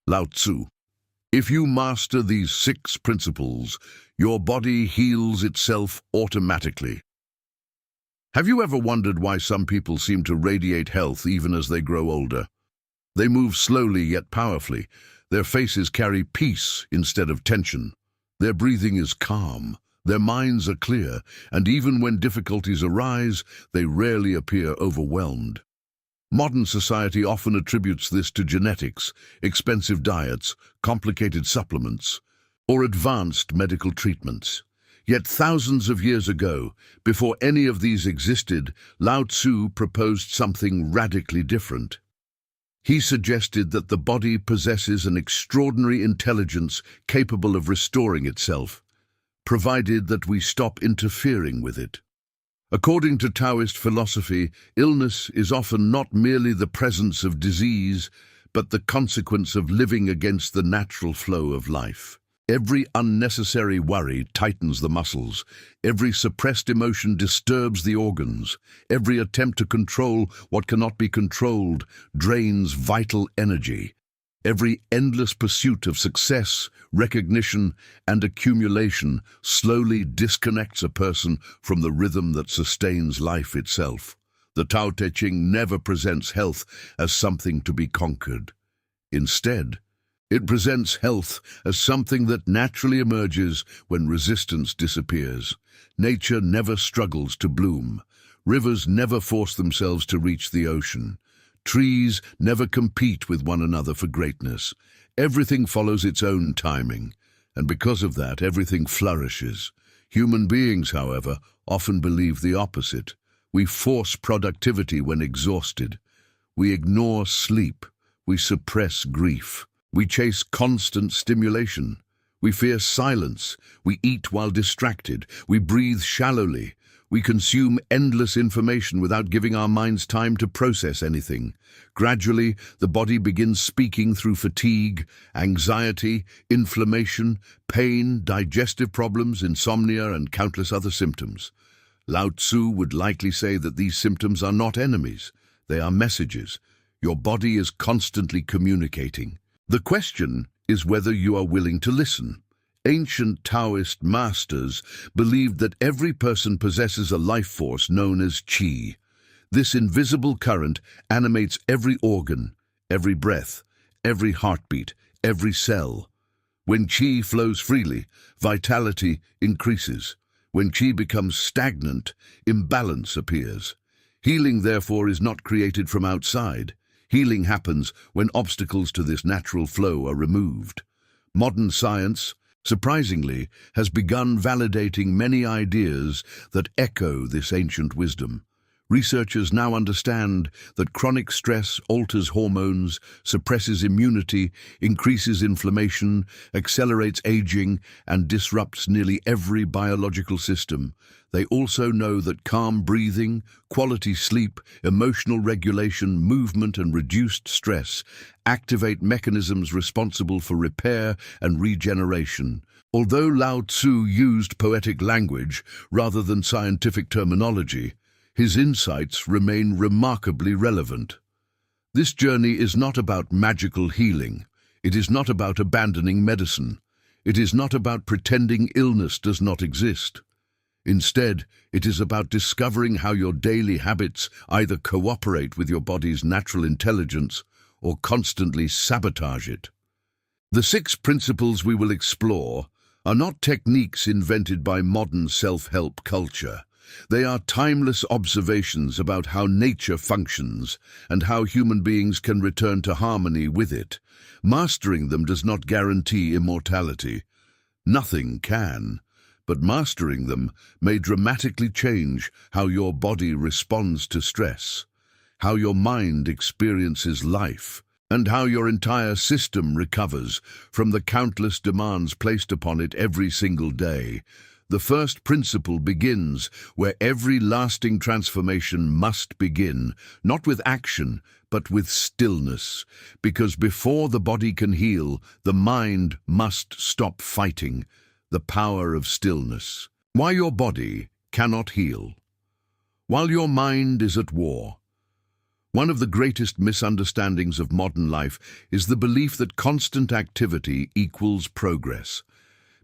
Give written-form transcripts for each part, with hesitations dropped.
Lao Tzu. If you master these 6 principles, your body heals itself automatically. Have you ever wondered why some people seem to radiate health even as they grow older? They move slowly yet powerfully. Their faces carry peace instead of tension. Their breathing is calm. Their minds are clear, and even when difficulties arise, they rarely appear overwhelmed. Modern society often attributes this to genetics, expensive diets, complicated supplements, or advanced medical treatments. Yet thousands of years ago, before any of these existed, Lao Tzu proposed something radically different. He suggested that the body possesses an extraordinary intelligence capable of restoring itself, provided that we stop interfering with it. According to Taoist philosophy, illness is often not merely the presence of disease, but the consequence of living against the natural flow of life. Every unnecessary worry tightens the muscles. Every suppressed emotion disturbs the organs. Every attempt to control what cannot be controlled drains vital energy. Every endless pursuit of success, recognition, and accumulation slowly disconnects a person from the rhythm that sustains life itself. The Tao Te Ching never presents health as something to be conquered. Instead, it presents health as something that naturally emerges when resistance disappears. Nature never struggles to bloom. Rivers never force themselves to reach the ocean. Trees never compete with one another for greatness. Everything follows its own timing, and because of that, everything flourishes. Human beings, however, often believe the opposite. We force productivity when exhausted. We ignore sleep. We suppress grief. We chase constant stimulation. We fear silence. We eat while distracted. We breathe shallowly. We consume endless information without giving our minds time to process anything. Gradually, the body begins speaking through fatigue, anxiety, inflammation, pain, digestive problems, insomnia, and countless other symptoms. Lao Tzu would likely say that these symptoms are not enemies. They are messages. Your body is constantly communicating. The question is whether you are willing to listen. Ancient Taoist masters believed that every person possesses a life force known as qi. This invisible current animates every organ, every breath, every heartbeat, every cell. When qi flows freely, vitality increases. When qi becomes stagnant, imbalance appears. Healing, therefore, is not created from outside. Healing happens when obstacles to this natural flow are removed. Modern science, surprisingly, has begun validating many ideas that echo this ancient wisdom. Researchers now understand that chronic stress alters hormones, suppresses immunity, increases inflammation, accelerates aging, and disrupts nearly every biological system. They also know that calm breathing, quality sleep, emotional regulation, movement, and reduced stress activate mechanisms responsible for repair and regeneration. Although Lao Tzu used poetic language rather than scientific terminology, his insights remain remarkably relevant. This journey is not about magical healing. It is not about abandoning medicine. It is not about pretending illness does not exist. Instead, it is about discovering how your daily habits either cooperate with your body's natural intelligence or constantly sabotage it. The 6 principles we will explore are not techniques invented by modern self-help culture. They are timeless observations about how nature functions and how human beings can return to harmony with it. Mastering them does not guarantee immortality. Nothing can. But mastering them may dramatically change how your body responds to stress, how your mind experiences life, and how your entire system recovers from the countless demands placed upon it every single day. The first principle begins where every lasting transformation must begin, not with action, but with stillness, because before the body can heal, the mind must stop fighting. The power of stillness. Why your body cannot heal. While your mind is at war, One of the greatest misunderstandings of modern life is the belief that constant activity equals progress.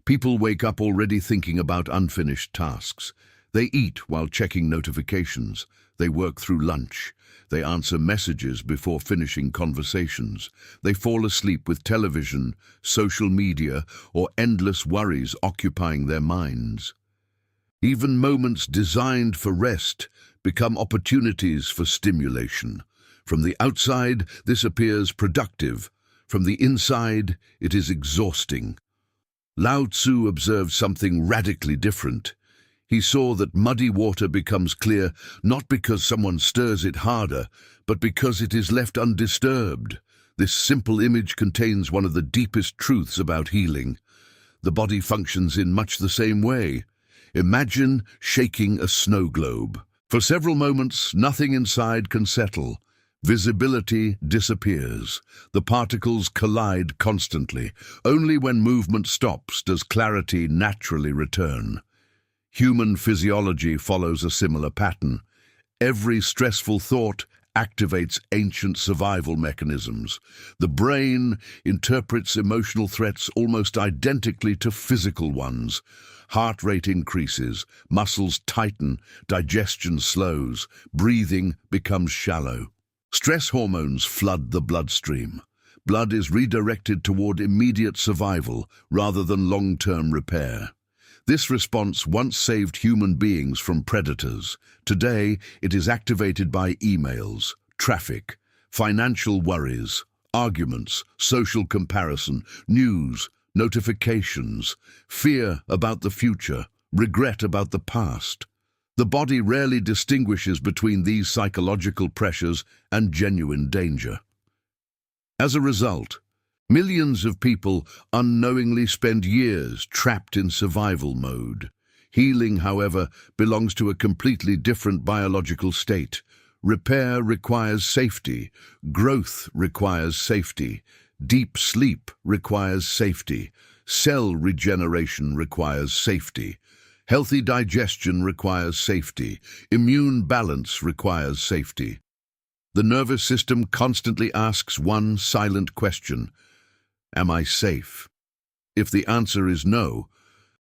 People wake up already thinking about unfinished tasks. They eat while checking notifications. They work through lunch. They answer messages before finishing conversations. They fall asleep with television, social media, or endless worries occupying their minds. Even moments designed for rest become opportunities for stimulation. From the outside, this appears productive. From the inside, it is exhausting. Lao Tzu observed something radically different. He saw that muddy water becomes clear not because someone stirs it harder, but because it is left undisturbed. This simple image contains one of the deepest truths about healing. The body functions in much the same way. Imagine shaking a snow globe. For several moments, nothing inside can settle. Visibility disappears. The particles collide constantly. Only when movement stops does clarity naturally return. Human physiology follows a similar pattern. Every stressful thought activates ancient survival mechanisms. The brain interprets emotional threats almost identically to physical ones. Heart rate increases, muscles tighten, digestion slows, breathing becomes shallow. Stress hormones flood the bloodstream. Blood is redirected toward immediate survival rather than long-term repair. This response once saved human beings from predators. Today, it is activated by emails, traffic, financial worries, arguments, social comparison, news, notifications, fear about the future, regret about the past. The body rarely distinguishes between these psychological pressures and genuine danger. As a result, millions of people unknowingly spend years trapped in survival mode. Healing, however, belongs to a completely different biological state. Repair requires safety. Growth requires safety. Deep sleep requires safety. Cell regeneration requires safety. Healthy digestion requires safety. Immune balance requires safety. The nervous system constantly asks one silent question: am I safe? If the answer is no,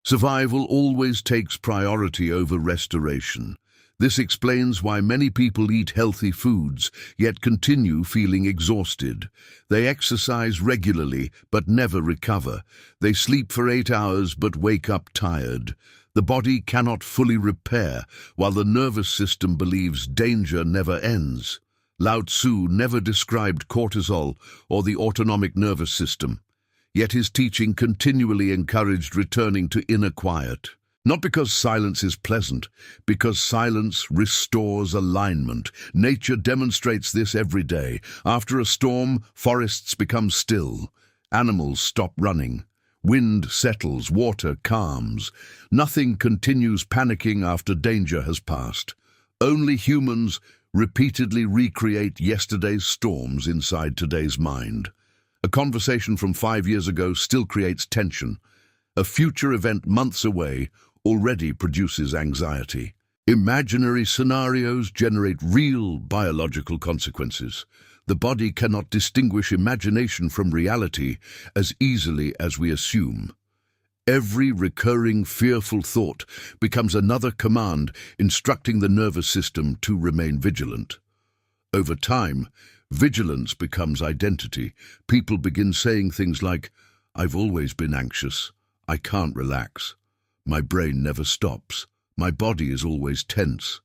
survival always takes priority over restoration. This explains why many people eat healthy foods, yet continue feeling exhausted. They exercise regularly, but never recover. They sleep for 8 hours, but wake up tired. The body cannot fully repair, while the nervous system believes danger never ends. Lao Tzu never described cortisol or the autonomic nervous system, yet his teaching continually encouraged returning to inner quiet. Not because silence is pleasant, because silence restores alignment. Nature demonstrates this every day. After a storm, forests become still. Animals stop running. Wind settles, water calms. Nothing continues panicking after danger has passed. Only humans repeatedly recreate yesterday's storms inside today's mind. A conversation from 5 years ago still creates tension. A future event months away already produces anxiety. Imaginary scenarios generate real biological consequences. The body cannot distinguish imagination from reality as easily as we assume. Every recurring fearful thought becomes another command instructing the nervous system to remain vigilant. Over time, vigilance becomes identity. People begin saying things like, "I've always been anxious. I can't relax. My brain never stops. My body is always tense."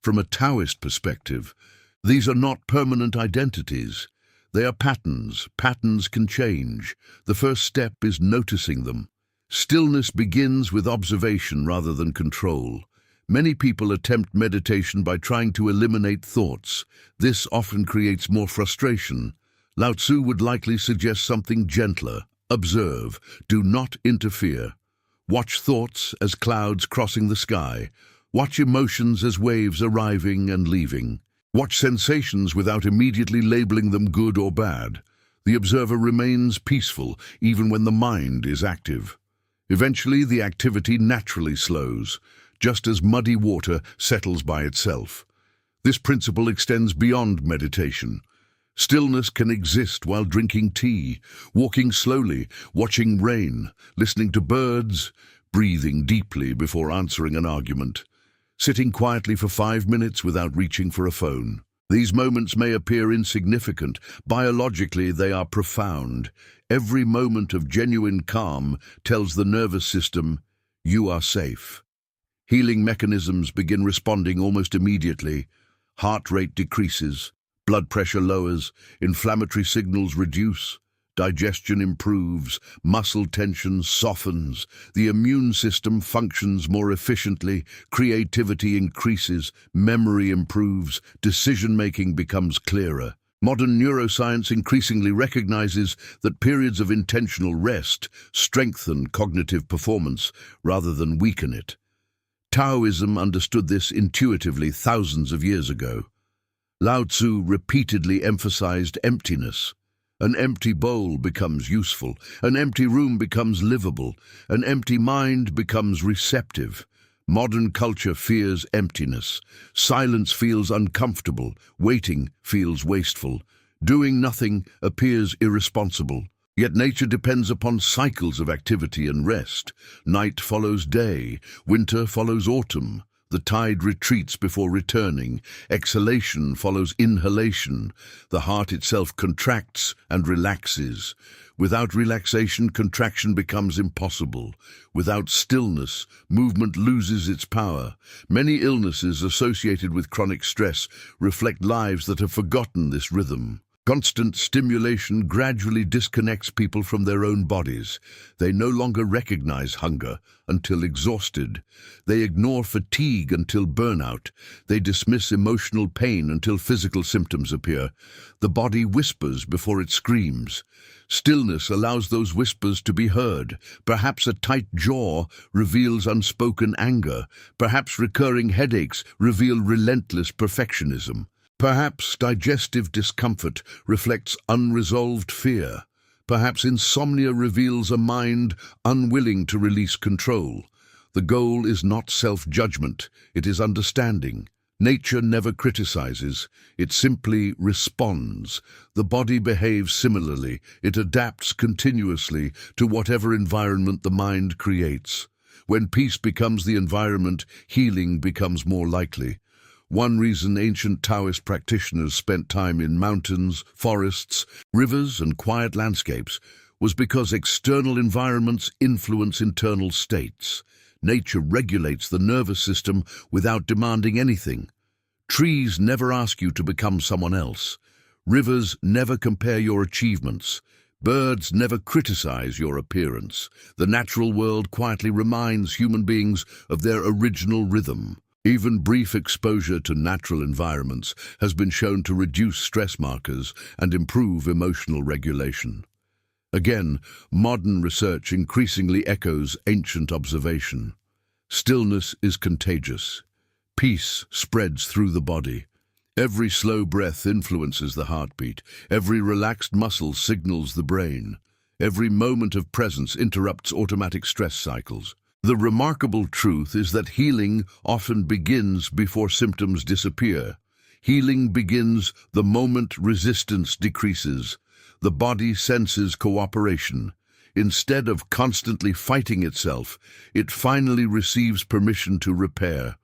From a Taoist perspective, these are not permanent identities. They are patterns. Patterns can change. The first step is noticing them. Stillness begins with observation rather than control. Many people attempt meditation by trying to eliminate thoughts. This often creates more frustration. Lao Tzu would likely suggest something gentler. Observe. Do not interfere. Watch thoughts as clouds crossing the sky. Watch emotions as waves arriving and leaving. Watch sensations without immediately labeling them good or bad. The observer remains peaceful even when the mind is active. Eventually, the activity naturally slows, just as muddy water settles by itself. This principle extends beyond meditation. Stillness can exist while drinking tea, walking slowly, watching rain, listening to birds, breathing deeply before answering an argument, sitting quietly for 5 minutes without reaching for a phone. These moments may appear insignificant. Biologically, they are profound. Every moment of genuine calm tells the nervous system, you are safe. Healing mechanisms begin responding almost immediately. Heart rate decreases, blood pressure lowers, inflammatory signals reduce, digestion improves, muscle tension softens, the immune system functions more efficiently, creativity increases, memory improves, decision-making becomes clearer. Modern neuroscience increasingly recognizes that periods of intentional rest strengthen cognitive performance rather than weaken it. Taoism understood this intuitively thousands of years ago. Lao Tzu repeatedly emphasized emptiness. An empty bowl becomes useful, an empty room becomes livable, an empty mind becomes receptive. Modern culture fears emptiness. Silence feels uncomfortable, waiting feels wasteful, doing nothing appears irresponsible. Yet nature depends upon cycles of activity and rest. Night follows day, winter follows autumn. The tide retreats before returning. Exhalation follows inhalation. The heart itself contracts and relaxes. Without relaxation, contraction becomes impossible. Without stillness, movement loses its power. Many illnesses associated with chronic stress reflect lives that have forgotten this rhythm. Constant stimulation gradually disconnects people from their own bodies. They no longer recognize hunger until exhausted. They ignore fatigue until burnout. They dismiss emotional pain until physical symptoms appear. The body whispers before it screams. Stillness allows those whispers to be heard. Perhaps a tight jaw reveals unspoken anger. Perhaps recurring headaches reveal relentless perfectionism. Perhaps digestive discomfort reflects unresolved fear. Perhaps insomnia reveals a mind unwilling to release control. The goal is not self-judgment, it is understanding. Nature never criticizes, it simply responds. The body behaves similarly, it adapts continuously to whatever environment the mind creates. When peace becomes the environment, healing becomes more likely. One reason ancient Taoist practitioners spent time in mountains, forests, rivers, and quiet landscapes was because external environments influence internal states. Nature regulates the nervous system without demanding anything. Trees never ask you to become someone else. Rivers never compare your achievements. Birds never criticize your appearance. The natural world quietly reminds human beings of their original rhythm. Even brief exposure to natural environments has been shown to reduce stress markers and improve emotional regulation. Again, modern research increasingly echoes ancient observation. Stillness is contagious. Peace spreads through the body. Every slow breath influences the heartbeat. Every relaxed muscle signals the brain. Every moment of presence interrupts automatic stress cycles. The remarkable truth is that healing often begins before symptoms disappear. Healing begins the moment resistance decreases. The body senses cooperation. Instead of constantly fighting itself, it finally receives permission to repair.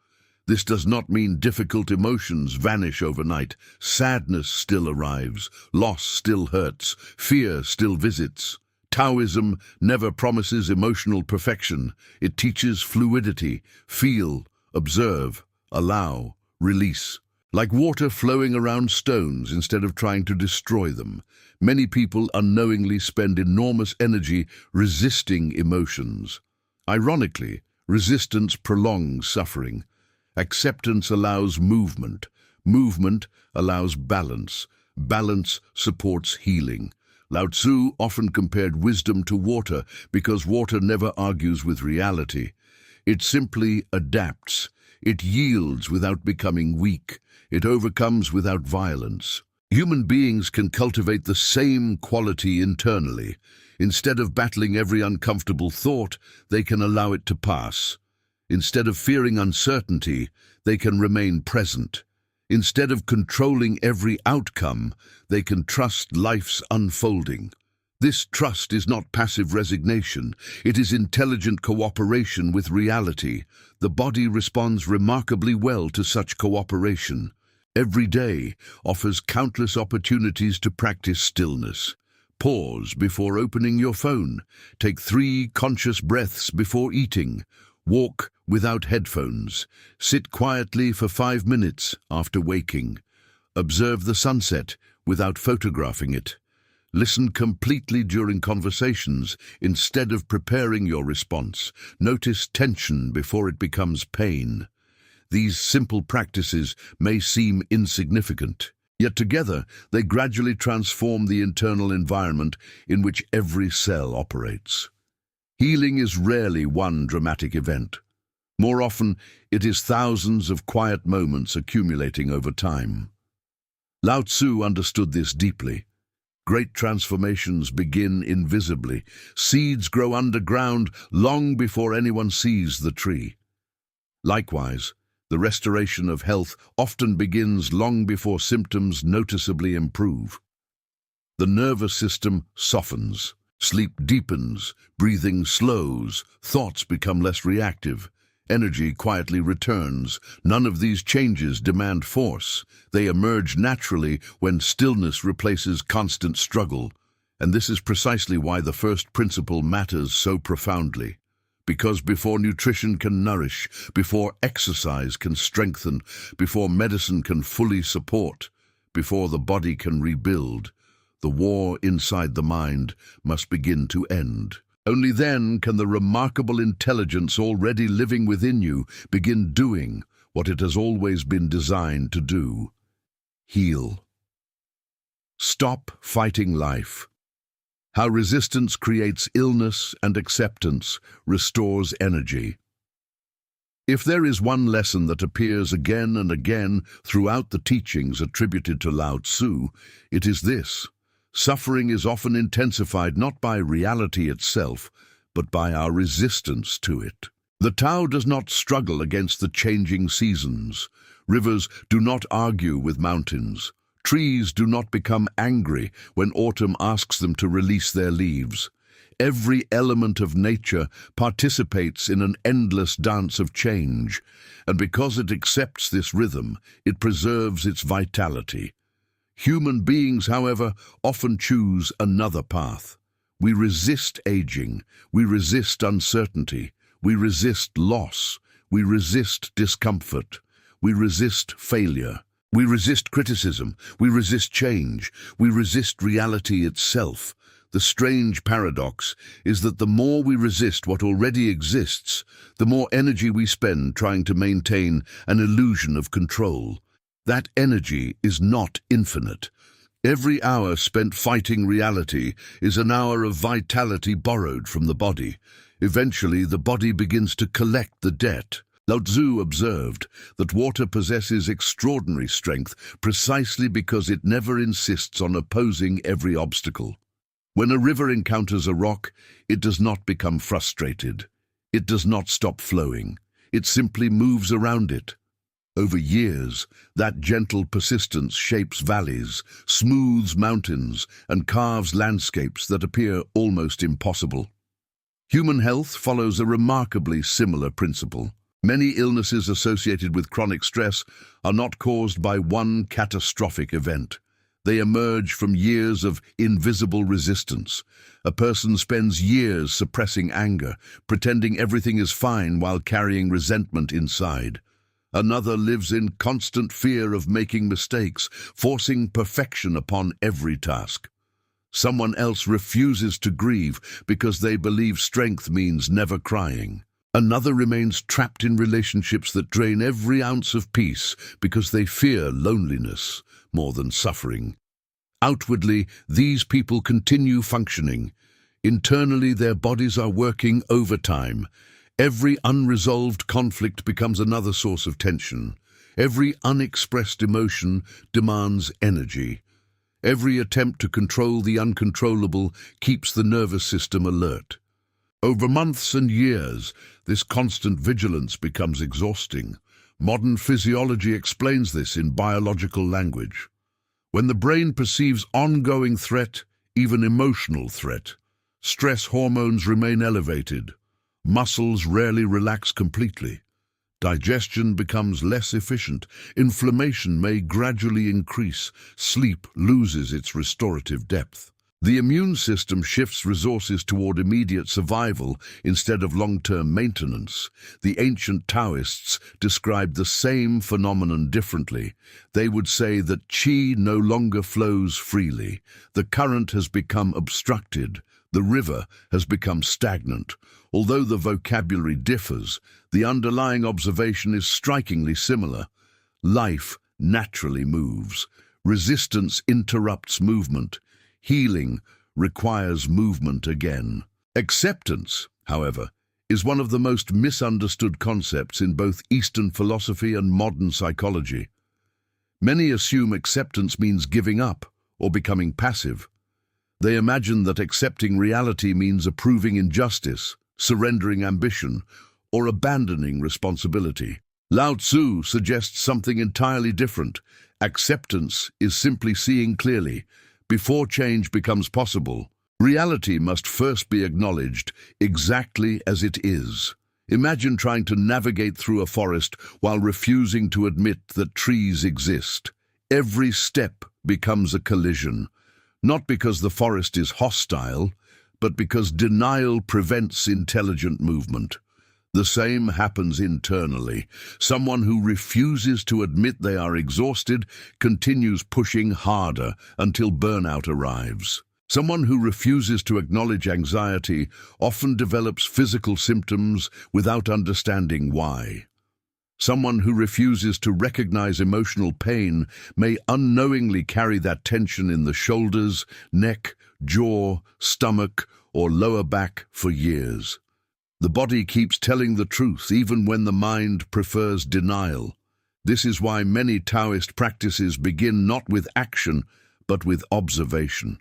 This does not mean difficult emotions vanish overnight. Sadness still arrives, loss still hurts, fear still visits. Taoism never promises emotional perfection. It teaches fluidity, feel, observe, allow, release. Like water flowing around stones instead of trying to destroy them, many people unknowingly spend enormous energy resisting emotions. Ironically, resistance prolongs suffering. Acceptance allows movement. Movement allows balance. Balance supports healing. Lao Tzu often compared wisdom to water because water never argues with reality. It simply adapts. It yields without becoming weak. It overcomes without violence. Human beings can cultivate the same quality internally. Instead of battling every uncomfortable thought, they can allow it to pass. Instead of fearing uncertainty, they can remain present. Instead of controlling every outcome, they can trust life's unfolding. This trust is not passive resignation, it is intelligent cooperation with reality. The body responds remarkably well to such cooperation. Every day offers countless opportunities to practice stillness. Pause before opening your phone. Take 3 conscious breaths before eating. Walk without headphones. Sit quietly for 5 minutes after waking. Observe the sunset without photographing it. Listen completely during conversations instead of preparing your response. Notice tension before it becomes pain. These simple practices may seem insignificant, yet together they gradually transform the internal environment in which every cell operates. Healing is rarely one dramatic event. More often, it is thousands of quiet moments accumulating over time. Lao Tzu understood this deeply. Great transformations begin invisibly. Seeds grow underground long before anyone sees the tree. Likewise, the restoration of health often begins long before symptoms noticeably improve. The nervous system softens, sleep deepens, breathing slows, thoughts become less reactive, energy quietly returns. None of these changes demand force. They emerge naturally when stillness replaces constant struggle. And this is precisely why the first principle matters so profoundly. Because before nutrition can nourish, before exercise can strengthen, before medicine can fully support, before the body can rebuild, the war inside the mind must begin to end. Only then can the remarkable intelligence already living within you begin doing what it has always been designed to do: heal. Stop fighting life. How resistance creates illness and acceptance restores energy. If there is one lesson that appears again and again throughout the teachings attributed to Lao Tzu, it is this: suffering is often intensified not by reality itself, but by our resistance to it. The Tao does not struggle against the changing seasons. Rivers do not argue with mountains. Trees do not become angry when autumn asks them to release their leaves. Every element of nature participates in an endless dance of change, and because it accepts this rhythm, it preserves its vitality. Human beings, however, often choose another path. We resist aging, we resist uncertainty, we resist loss, we resist discomfort, we resist failure. We resist criticism, we resist change, we resist reality itself. The strange paradox is that the more we resist what already exists, the more energy we spend trying to maintain an illusion of control. That energy is not infinite. Every hour spent fighting reality is an hour of vitality borrowed from the body. Eventually, the body begins to collect the debt. Lao Tzu observed that water possesses extraordinary strength precisely because it never insists on opposing every obstacle. When a river encounters a rock, it does not become frustrated. It does not stop flowing. It simply moves around it. Over years, that gentle persistence shapes valleys, smooths mountains, and carves landscapes that appear almost impossible. Human health follows a remarkably similar principle. Many illnesses associated with chronic stress are not caused by one catastrophic event. They emerge from years of invisible resistance. A person spends years suppressing anger, pretending everything is fine while carrying resentment inside. Another lives in constant fear of making mistakes, forcing perfection upon every task. Someone else refuses to grieve because they believe strength means never crying. Another remains trapped in relationships that drain every ounce of peace because they fear loneliness more than suffering. Outwardly, these people continue functioning. Internally, their bodies are working overtime. Every unresolved conflict becomes another source of tension. Every unexpressed emotion demands energy. Every attempt to control the uncontrollable keeps the nervous system alert. Over months and years, this constant vigilance becomes exhausting. Modern physiology explains this in biological language. When the brain perceives ongoing threat, even emotional threat, stress hormones remain elevated. Muscles rarely relax completely. Digestion becomes less efficient. Inflammation may gradually increase. Sleep loses its restorative depth. The immune system shifts resources toward immediate survival instead of long-term maintenance. The ancient Taoists described the same phenomenon differently. They would say that qi no longer flows freely. The current has become obstructed. The river has become stagnant. Although the vocabulary differs, the underlying observation is strikingly similar. Life naturally moves. Resistance interrupts movement. Healing requires movement again. Acceptance, however, is one of the most misunderstood concepts in both Eastern philosophy and modern psychology. Many assume acceptance means giving up or becoming passive. They imagine that accepting reality means approving injustice, surrendering ambition, or abandoning responsibility. Lao Tzu suggests something entirely different. Acceptance is simply seeing clearly. Before change becomes possible, reality must first be acknowledged exactly as it is. Imagine trying to navigate through a forest while refusing to admit that trees exist. Every step becomes a collision, not because the forest is hostile, but because denial prevents intelligent movement. The same happens internally. Someone who refuses to admit they are exhausted continues pushing harder until burnout arrives. Someone who refuses to acknowledge anxiety often develops physical symptoms without understanding why. Someone who refuses to recognize emotional pain may unknowingly carry that tension in the shoulders, neck, jaw, stomach, or lower back for years. The body keeps telling the truth even when the mind prefers denial. This is why many Taoist practices begin not with action, but with observation.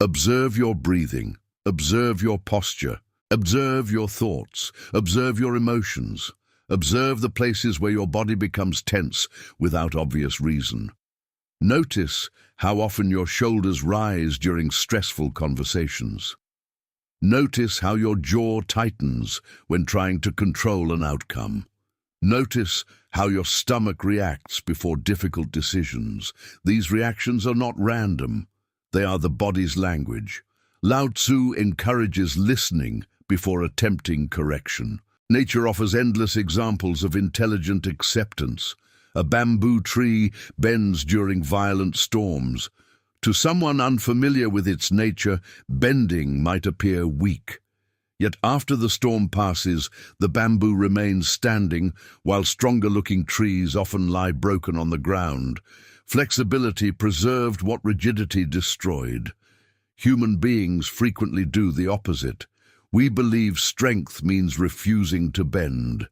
Observe your breathing, observe your posture, observe your thoughts, observe your emotions, observe the places where your body becomes tense without obvious reason. Notice how often your shoulders rise during stressful conversations. Notice how your jaw tightens when trying to control an outcome. Notice how your stomach reacts before difficult decisions. These reactions are not random. They are the body's language. Lao Tzu encourages listening before attempting correction. Nature offers endless examples of intelligent acceptance. A bamboo tree bends during violent storms. To someone unfamiliar with its nature, bending might appear weak. Yet after the storm passes, the bamboo remains standing, while stronger-looking trees often lie broken on the ground. Flexibility preserved what rigidity destroyed. Human beings frequently do the opposite. We believe strength means refusing to bend.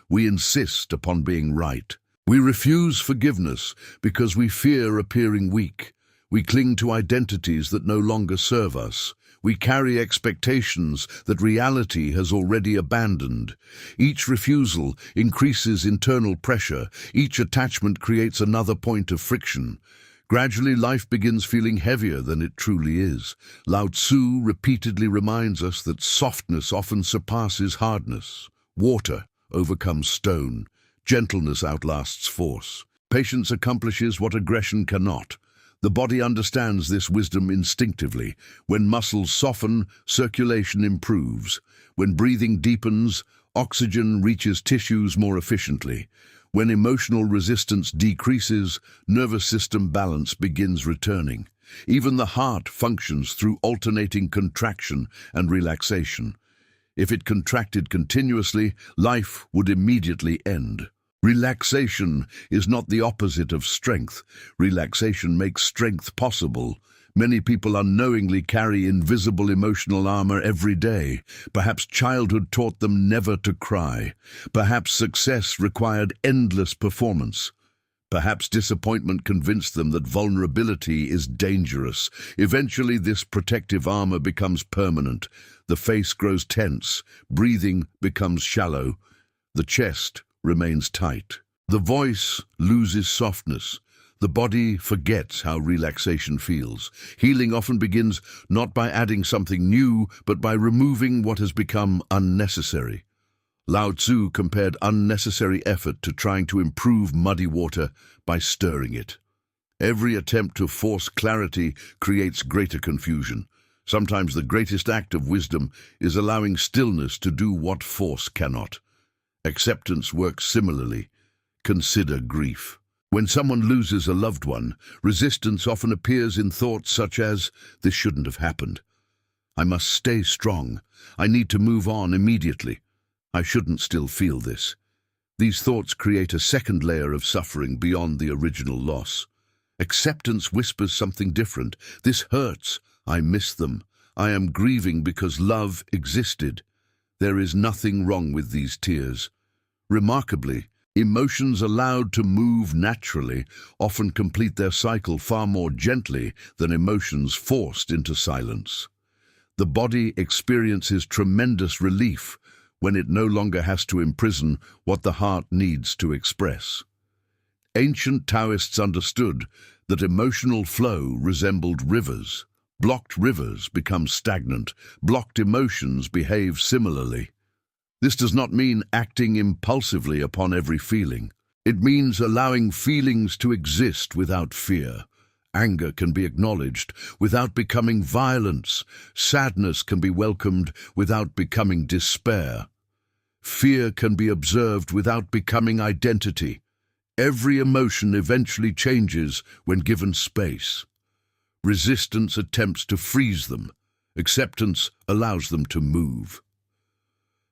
We insist upon being right. We refuse forgiveness because we fear appearing weak. We cling to identities that no longer serve us. We carry expectations that reality has already abandoned. Each refusal increases internal pressure. Each attachment creates another point of friction. Gradually, life begins feeling heavier than it truly is. Lao Tzu repeatedly reminds us that softness often surpasses hardness. Water overcomes stone. Gentleness outlasts force. Patience accomplishes what aggression cannot. The body understands this wisdom instinctively. When muscles soften, circulation improves. When breathing deepens, oxygen reaches tissues more efficiently. When emotional resistance decreases, nervous system balance begins returning. Even the heart functions through alternating contraction and relaxation. If it contracted continuously, life would immediately end. Relaxation is not the opposite of strength. Relaxation makes strength possible. Many people unknowingly carry invisible emotional armor every day. Perhaps childhood taught them never to cry. Perhaps success required endless performance. Perhaps disappointment convinced them that vulnerability is dangerous. Eventually, this protective armor becomes permanent. The face grows tense, breathing becomes shallow, the chest remains tight. The voice loses softness. The body forgets how relaxation feels. Healing often begins not by adding something new, but by removing what has become unnecessary. Lao Tzu compared unnecessary effort to trying to improve muddy water by stirring it. Every attempt to force clarity creates greater confusion. Sometimes the greatest act of wisdom is allowing stillness to do what force cannot. Acceptance works similarly. Consider grief. When someone loses a loved one, resistance often appears in thoughts such as, "This shouldn't have happened. I must stay strong. I need to move on immediately. I shouldn't still feel this." These thoughts create a second layer of suffering beyond the original loss. Acceptance whispers something different. "This hurts. I miss them. I am grieving because love existed. There is nothing wrong with these tears." Remarkably, emotions allowed to move naturally often complete their cycle far more gently than emotions forced into silence. The body experiences tremendous relief when it no longer has to imprison what the heart needs to express. Ancient Taoists understood that emotional flow resembled rivers. Blocked rivers become stagnant. Blocked emotions behave similarly. This does not mean acting impulsively upon every feeling. It means allowing feelings to exist without fear. Anger can be acknowledged without becoming violence. Sadness can be welcomed without becoming despair. Fear can be observed without becoming identity. Every emotion eventually changes when given space. Resistance attempts to freeze them. Acceptance allows them to move.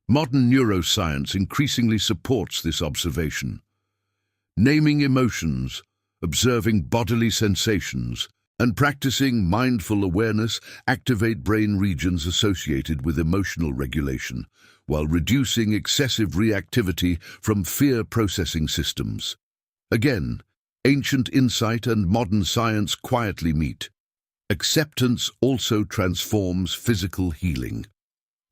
Modern neuroscience increasingly supports this observation. Naming emotions, observing bodily sensations, and practicing mindful awareness activate brain regions associated with emotional regulation, while reducing excessive reactivity from fear processing systems. Again, ancient insight and modern science quietly meet. Acceptance also transforms physical healing.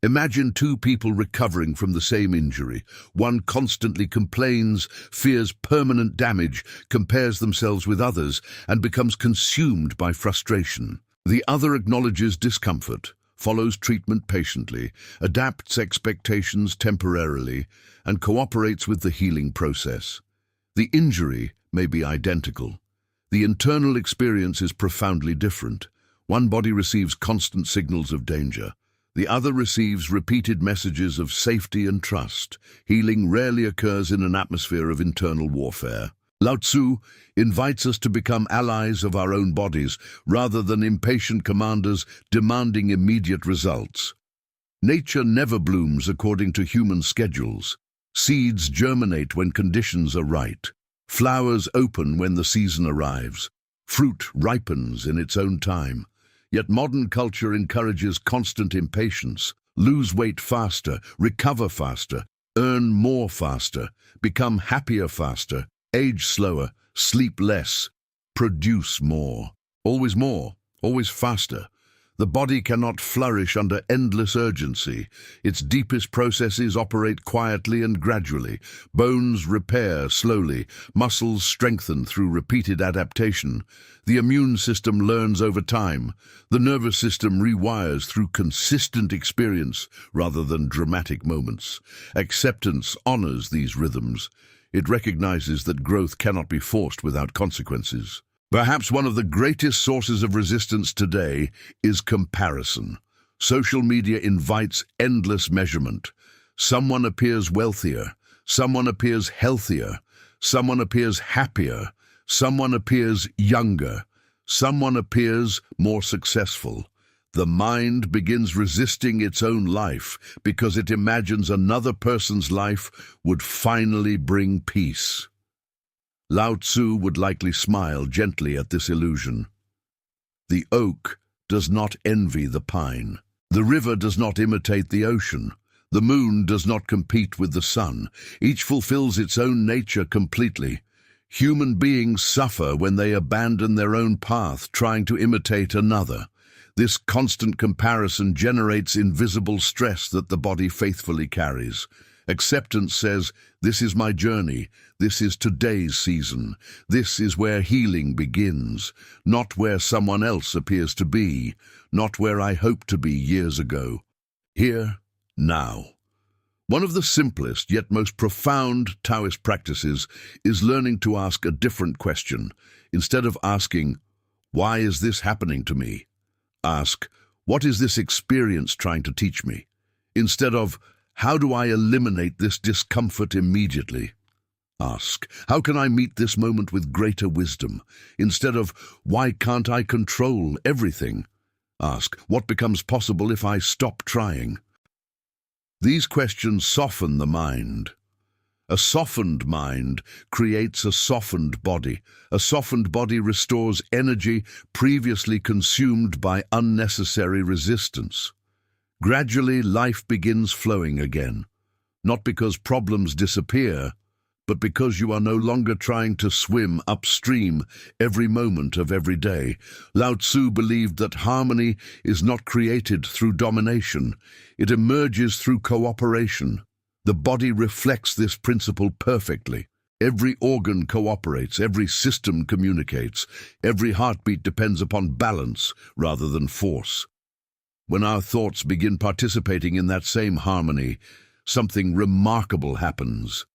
Imagine two people recovering from the same injury. One constantly complains, fears permanent damage, compares themselves with others, and becomes consumed by frustration. The other acknowledges discomfort, follows treatment patiently, adapts expectations temporarily, and cooperates with the healing process. The injury may be identical. The internal experience is profoundly different. One body receives constant signals of danger. The other receives repeated messages of safety and trust. Healing rarely occurs in an atmosphere of internal warfare. Lao Tzu invites us to become allies of our own bodies rather than impatient commanders demanding immediate results. Nature never blooms according to human schedules. Seeds germinate when conditions are right. Flowers open when the season arrives. Fruit ripens in its own time. Yet modern culture encourages constant impatience. Lose weight faster, recover faster, earn more faster, become happier faster, age slower, sleep less, produce more. Always, always faster. The body cannot flourish under endless urgency. Its deepest processes operate quietly and gradually. Bones repair slowly, muscles strengthen through repeated adaptation. The immune system learns over time. The nervous system rewires through consistent experience rather than dramatic moments. Acceptance honors these rhythms. It recognizes that growth cannot be forced without consequences. Perhaps one of the greatest sources of resistance today is comparison. Social media invites endless measurement. Someone appears wealthier, someone appears healthier, someone appears happier, someone appears younger, someone appears more successful. The mind begins resisting its own life because it imagines another person's life would finally bring peace. Lao Tzu would likely smile gently at this illusion. The oak does not envy the pine. The river does not imitate the ocean. The moon does not compete with the sun. Each fulfills its own nature completely. Human beings suffer when they abandon their own path, trying to imitate another. This constant comparison generates invisible stress that the body faithfully carries. Acceptance says, this is my journey, this is today's season, this is where healing begins, not where someone else appears to be, not where I hoped to be years ago. Here, now. One of the simplest yet most profound Taoist practices is learning to ask a different question. Instead of asking, why is this happening to me? Ask, what is this experience trying to teach me? Instead of, how do I eliminate this discomfort immediately? Ask, how can I meet this moment with greater wisdom? Instead of, why can't I control everything? Ask, what becomes possible if I stop trying? These questions soften the mind. A softened mind creates a softened body. A softened body restores energy previously consumed by unnecessary resistance. Gradually, life begins flowing again, not because problems disappear, but because you are no longer trying to swim upstream every moment of every day. Lao Tzu believed that harmony is not created through domination, it emerges through cooperation. The body reflects this principle perfectly. Every organ cooperates, every system communicates, every heartbeat depends upon balance rather than force. When our thoughts begin participating in that same harmony, something remarkable happens.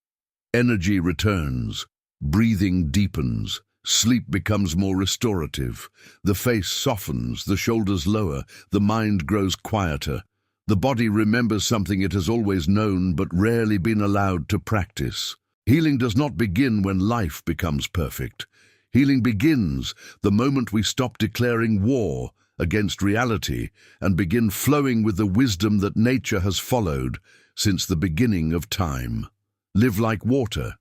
Energy returns, breathing deepens, sleep becomes more restorative, the face softens, the shoulders lower, the mind grows quieter. The body remembers something it has always known but rarely been allowed to practice. Healing does not begin when life becomes perfect. Healing begins the moment we stop declaring war against reality and begin flowing with the wisdom that nature has followed since the beginning of time. Live like water,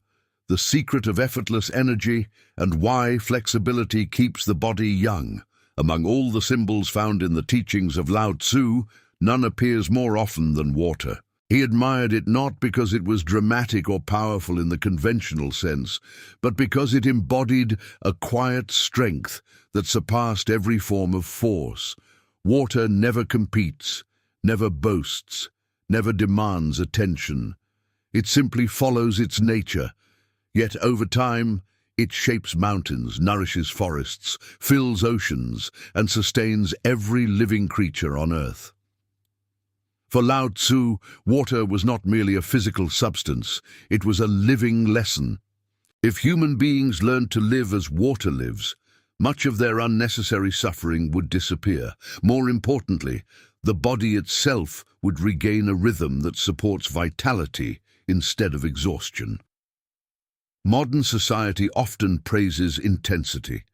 the secret of effortless energy and why flexibility keeps the body young. Among all the symbols found in the teachings of Lao Tzu, none appears more often than water. He admired it not because it was dramatic or powerful in the conventional sense, but because it embodied a quiet strength that surpassed every form of force. Water never competes, never boasts, never demands attention. It simply follows its nature, yet over time it shapes mountains, nourishes forests, fills oceans, and sustains every living creature on earth. For Lao Tzu, water was not merely a physical substance, it was a living lesson. If human beings learned to live as water lives, much of their unnecessary suffering would disappear. More importantly, the body itself would regain a rhythm that supports vitality instead of exhaustion. Modern society often praises intensity.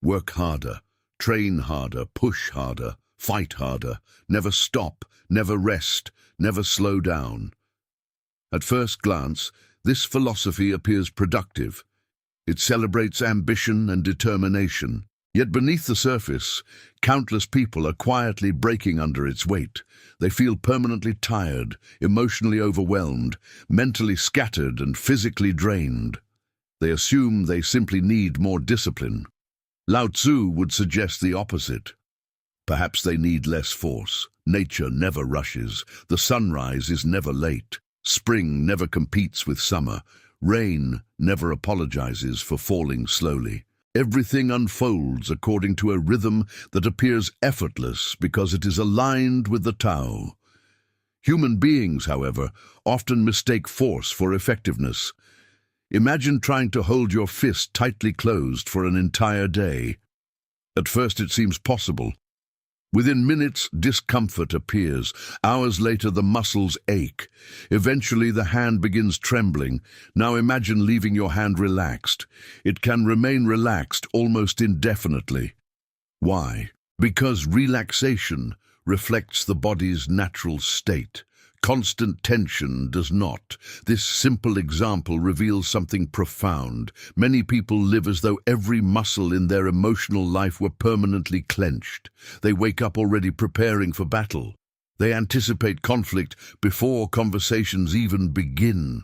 Work harder, train harder, push harder, fight harder, never stop, never rest, never slow down. At first glance, this philosophy appears productive. It celebrates ambition and determination. Yet beneath the surface, countless people are quietly breaking under its weight. They feel permanently tired, emotionally overwhelmed, mentally scattered and physically drained. They assume they simply need more discipline. Lao Tzu would suggest the opposite. Perhaps they need less force. Nature never rushes. The sunrise is never late. Spring never competes with summer. Rain never apologizes for falling slowly. Everything unfolds according to a rhythm that appears effortless because it is aligned with the Tao. Human beings, however, often mistake force for effectiveness. Imagine trying to hold your fist tightly closed for an entire day. At first it seems possible. Within minutes, discomfort appears. Hours later, the muscles ache. Eventually, the hand begins trembling. Now imagine leaving your hand relaxed. It can remain relaxed almost indefinitely. Why? Because relaxation reflects the body's natural state. Constant tension does not. This simple example reveals something profound. Many people live as though every muscle in their emotional life were permanently clenched. They wake up already preparing for battle. They anticipate conflict before conversations even begin.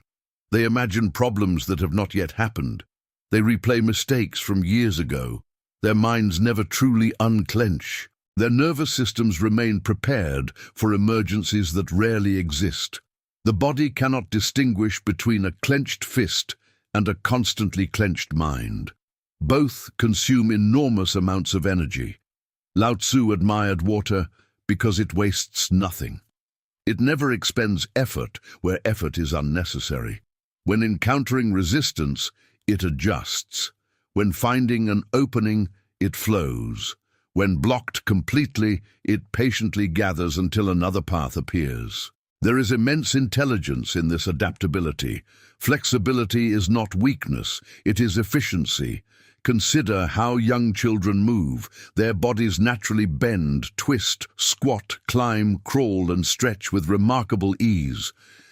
They imagine problems that have not yet happened. They replay mistakes from years ago. Their minds never truly unclench. Their nervous systems remain prepared for emergencies that rarely exist. The body cannot distinguish between a clenched fist and a constantly clenched mind. Both consume enormous amounts of energy. Lao Tzu admired water because it wastes nothing. It never expends effort where effort is unnecessary. When encountering resistance, it adjusts. When finding an opening, it flows. When blocked completely, it patiently gathers until another path appears. There is immense intelligence in this adaptability. Flexibility is not weakness, it is efficiency. Consider how young children move. Their bodies naturally bend, twist, squat, climb, crawl, and stretch with remarkable ease.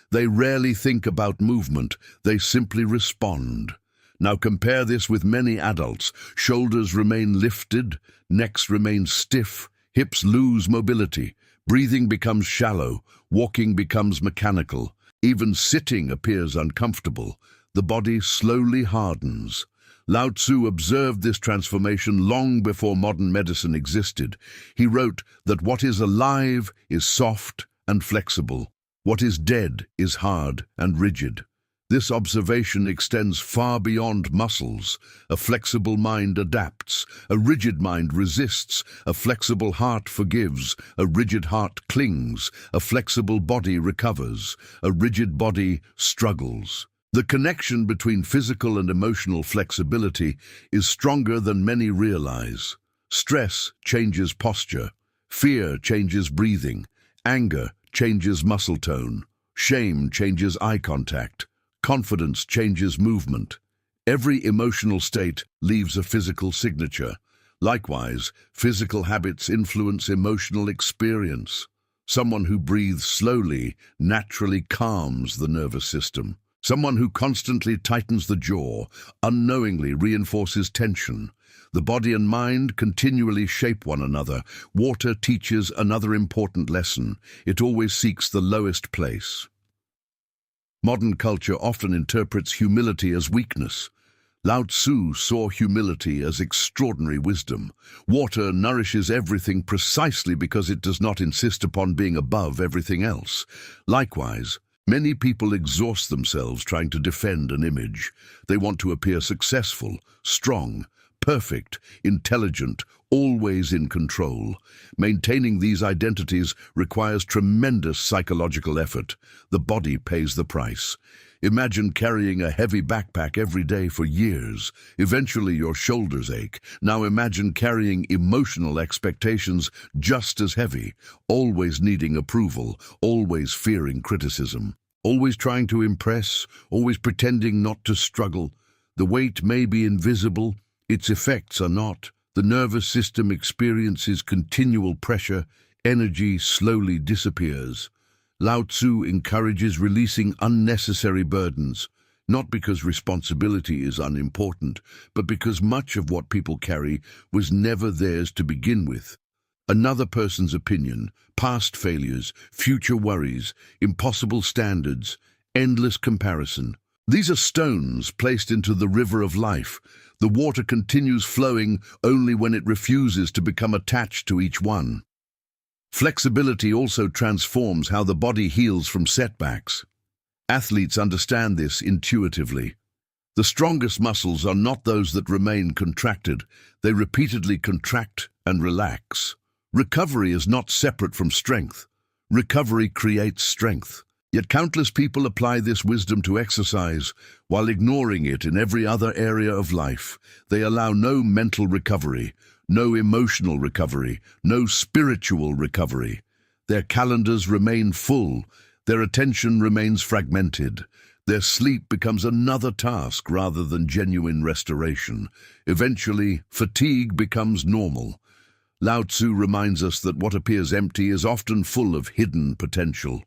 They rarely think about movement, they simply respond. Now compare this with many adults. Shoulders remain lifted, necks remain stiff, hips lose mobility, breathing becomes shallow, walking becomes mechanical, even sitting appears uncomfortable. The body slowly hardens. Lao Tzu observed this transformation long before modern medicine existed. He wrote that what is alive is soft and flexible. What is dead is hard and rigid. This observation extends far beyond muscles. A flexible mind adapts, a rigid mind resists, a flexible heart forgives, a rigid heart clings, a flexible body recovers, a rigid body struggles. The connection between physical and emotional flexibility is stronger than many realize. Stress changes posture, fear changes breathing, anger changes muscle tone, shame changes eye contact. Confidence changes movement. Every emotional state leaves a physical signature. Likewise, physical habits influence emotional experience. Someone who breathes slowly naturally calms the nervous system. Someone who constantly tightens the jaw unknowingly reinforces tension. The body and mind continually shape one another. Water teaches another important lesson. It always seeks the lowest place. Modern culture often interprets humility as weakness. Lao Tzu saw humility as extraordinary wisdom. Water nourishes everything precisely because it does not insist upon being above everything else. Likewise, many people exhaust themselves trying to defend an image. They want to appear successful, strong, perfect, intelligent, always in control. Maintaining these identities requires tremendous psychological effort. The body pays the price. Imagine carrying a heavy backpack every day for years. Eventually your shoulders ache. Now imagine carrying emotional expectations just as heavy, always needing approval, always fearing criticism, always trying to impress, always pretending not to struggle. The weight may be invisible, its effects are not. The nervous system experiences continual pressure, energy slowly disappears. Lao Tzu encourages releasing unnecessary burdens, not because responsibility is unimportant, but because much of what people carry was never theirs to begin with. Another person's opinion, past failures, future worries, impossible standards, endless comparison. These are stones placed into the river of life. The water continues flowing only when it refuses to become attached to each one. Flexibility also transforms how the body heals from setbacks. Athletes understand this intuitively. The strongest muscles are not those that remain contracted. They repeatedly contract and relax. Recovery is not separate from strength. Recovery creates strength. Yet countless people apply this wisdom to exercise while ignoring it in every other area of life. They allow no mental recovery, no emotional recovery, no spiritual recovery. Their calendars remain full, their attention remains fragmented. Their sleep becomes another task rather than genuine restoration. Eventually, fatigue becomes normal. Lao Tzu reminds us that what appears empty is often full of hidden potential.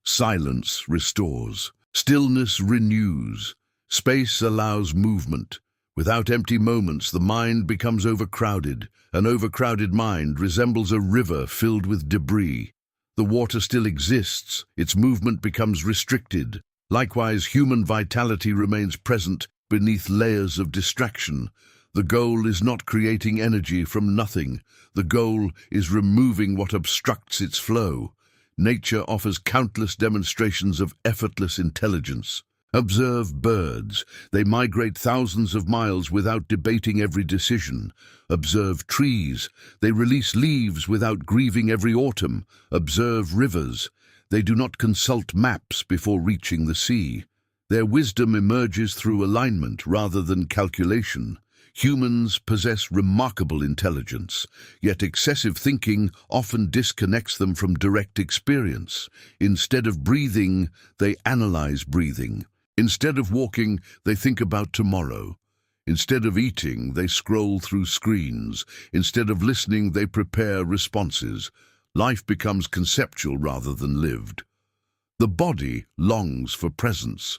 Silence restores. Stillness renews. Space allows movement. Without empty moments, the mind becomes overcrowded. An overcrowded mind resembles a river filled with debris. The water still exists, its movement becomes restricted. Likewise, human vitality remains present beneath layers of distraction. The goal is not creating energy from nothing. The goal is removing what obstructs its flow. Nature offers countless demonstrations of effortless intelligence. Observe birds. They migrate thousands of miles without debating every decision. Observe trees. They release leaves without grieving every autumn. Observe rivers. They do not consult maps before reaching the sea. Their wisdom emerges through alignment rather than calculation. Humans possess remarkable intelligence, yet excessive thinking often disconnects them from direct experience. Instead of breathing, they analyze breathing. Instead of walking, they think about tomorrow. Instead of eating, they scroll through screens. Instead of listening, they prepare responses. Life becomes conceptual rather than lived. The body longs for presence.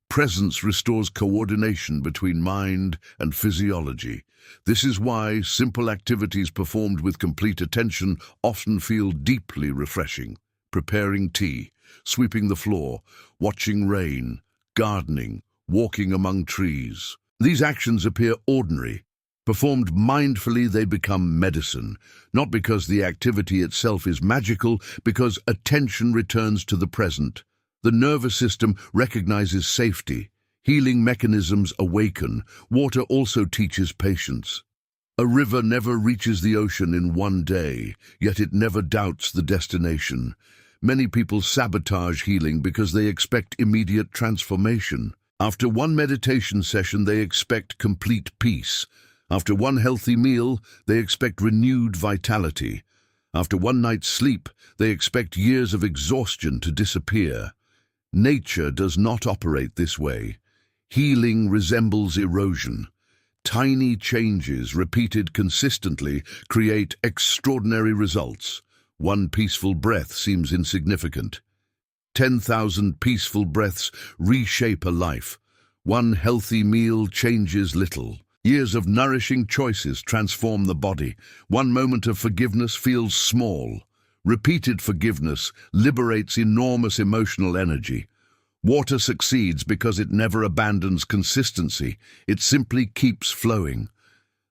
Presence restores coordination between mind and physiology. This is why simple activities performed with complete attention often feel deeply refreshing. Preparing tea, sweeping the floor, watching rain, gardening, walking among trees. These actions appear ordinary. Performed mindfully, they become medicine, not because the activity itself is magical, because attention returns to the present. The nervous system recognizes safety. Healing mechanisms awaken. Water also teaches patience. A river never reaches the ocean in one day, yet it never doubts the destination. Many people sabotage healing because they expect immediate transformation. After one meditation session, they expect complete peace. After one healthy meal, they expect renewed vitality. After one night's sleep, they expect years of exhaustion to disappear. Nature does not operate this way. Healing resembles erosion. Tiny changes repeated consistently create extraordinary results. One peaceful breath seems insignificant. 10,000 peaceful breaths reshape a life. One healthy meal changes little. Years of nourishing choices transform the body. One moment of forgiveness feels small. Repeated forgiveness liberates enormous emotional energy. Water succeeds because it never abandons consistency. It simply keeps flowing.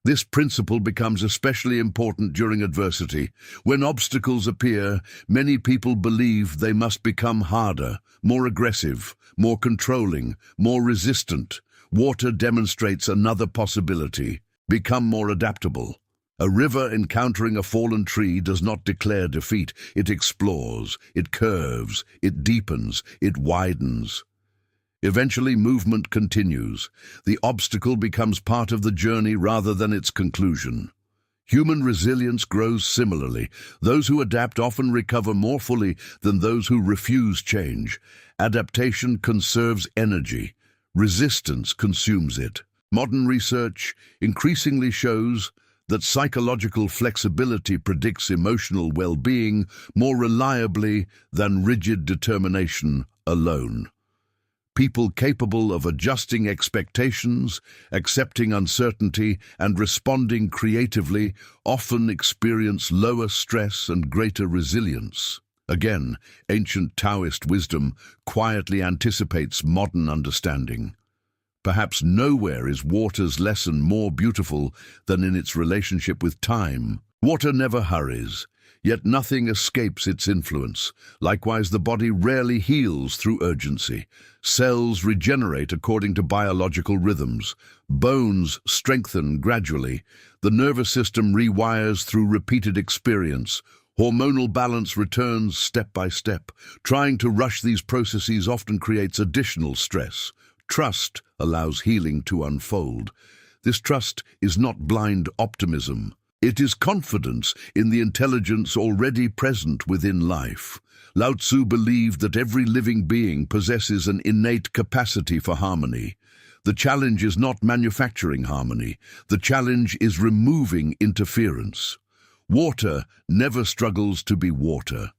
This principle becomes especially important during adversity. When obstacles appear, many people believe they must become harder, more aggressive, more controlling, more resistant. Water demonstrates another possibility: become more adaptable. A river encountering a fallen tree does not declare defeat. It explores, it curves, it deepens, it widens. Eventually, movement continues. The obstacle becomes part of the journey rather than its conclusion. Human resilience grows similarly. Those who adapt often recover more fully than those who refuse change. Adaptation conserves energy. Resistance consumes it. Modern research increasingly shows that psychological flexibility predicts emotional well-being more reliably than rigid determination alone. People capable of adjusting expectations, accepting uncertainty, and responding creatively often experience lower stress and greater resilience. Again, ancient Taoist wisdom quietly anticipates modern understanding. Perhaps nowhere is water's lesson more beautiful than in its relationship with time. Water never hurries, yet nothing escapes its influence. Likewise, the body rarely heals through urgency. Cells regenerate according to biological rhythms. Bones strengthen gradually. The nervous system rewires through repeated experience. Hormonal balance returns step by step. Trying to rush these processes often creates additional stress. Trust allows healing to unfold. This trust is not blind optimism. It is confidence in the intelligence already present within life. Lao Tzu believed that every living being possesses an innate capacity for harmony. The challenge is not manufacturing harmony. The challenge is removing interference. Water never struggles to be water.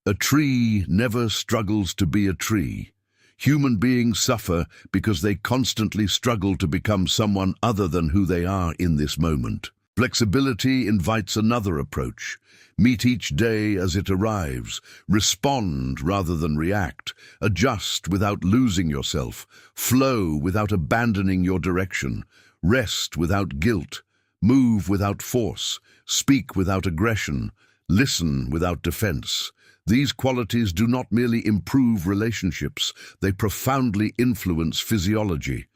A tree never struggles to be a tree. Human beings suffer because they constantly struggle to become someone other than who they are in this moment. Flexibility invites another approach. Meet each day as it arrives. Respond rather than react. Adjust without losing yourself. Flow without abandoning your direction. Rest without guilt. Move without force. Speak without aggression. Listen without defense. These qualities do not merely improve relationships, they profoundly influence physiology.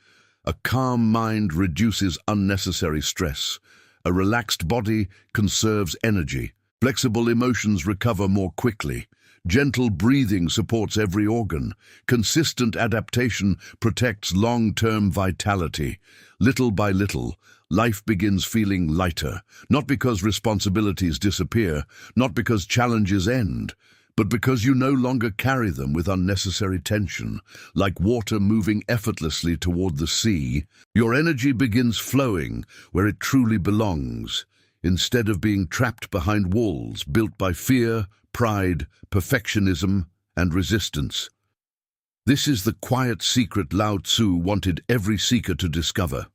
A calm mind reduces unnecessary stress. A relaxed body conserves energy. Flexible emotions recover more quickly. Gentle breathing supports every organ. Consistent adaptation protects long-term vitality. Little by little, life begins feeling lighter, not because responsibilities disappear, not because challenges end, but because you no longer carry them with unnecessary tension. Like water moving effortlessly toward the sea, your energy begins flowing where it truly belongs, instead of being trapped behind walls built by fear, pride, perfectionism, and resistance. This is the quiet secret Lao Tzu wanted every seeker to discover.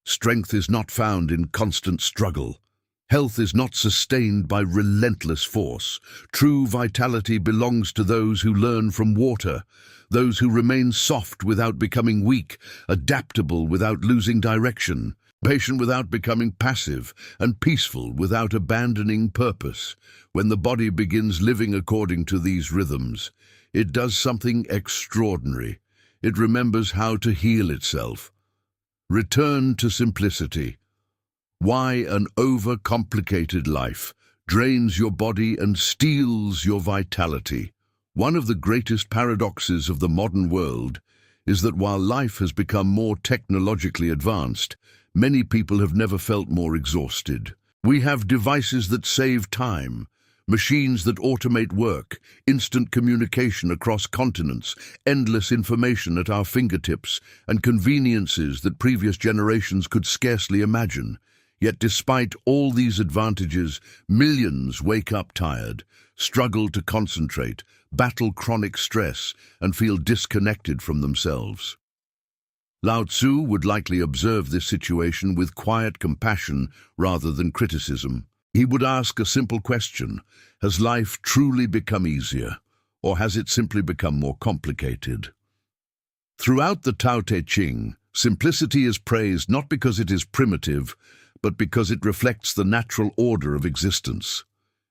Strength is not found in constant struggle. Health is not sustained by relentless force. True vitality belongs to those who learn from water, those who remain soft without becoming weak, adaptable without losing direction, patient without becoming passive, and peaceful without abandoning purpose. When the body begins living according to these rhythms, it does something extraordinary. It remembers how to heal itself. Return to simplicity. Why an overcomplicated life drains your body and steals your vitality. One of the greatest paradoxes of the modern world is that while life has become more technologically advanced, many people have never felt more exhausted. We have devices that save time, machines that automate work, instant communication across continents, endless information at our fingertips, and conveniences that previous generations could scarcely imagine. Yet despite all these advantages, millions wake up tired, struggle to concentrate, battle chronic stress, and feel disconnected from themselves. Lao Tzu would likely observe this situation with quiet compassion rather than criticism. He would ask a simple question: has life truly become easier, or has it simply become more complicated? Throughout the Tao Te Ching, simplicity is praised not because it is primitive, but because it reflects the natural order of existence.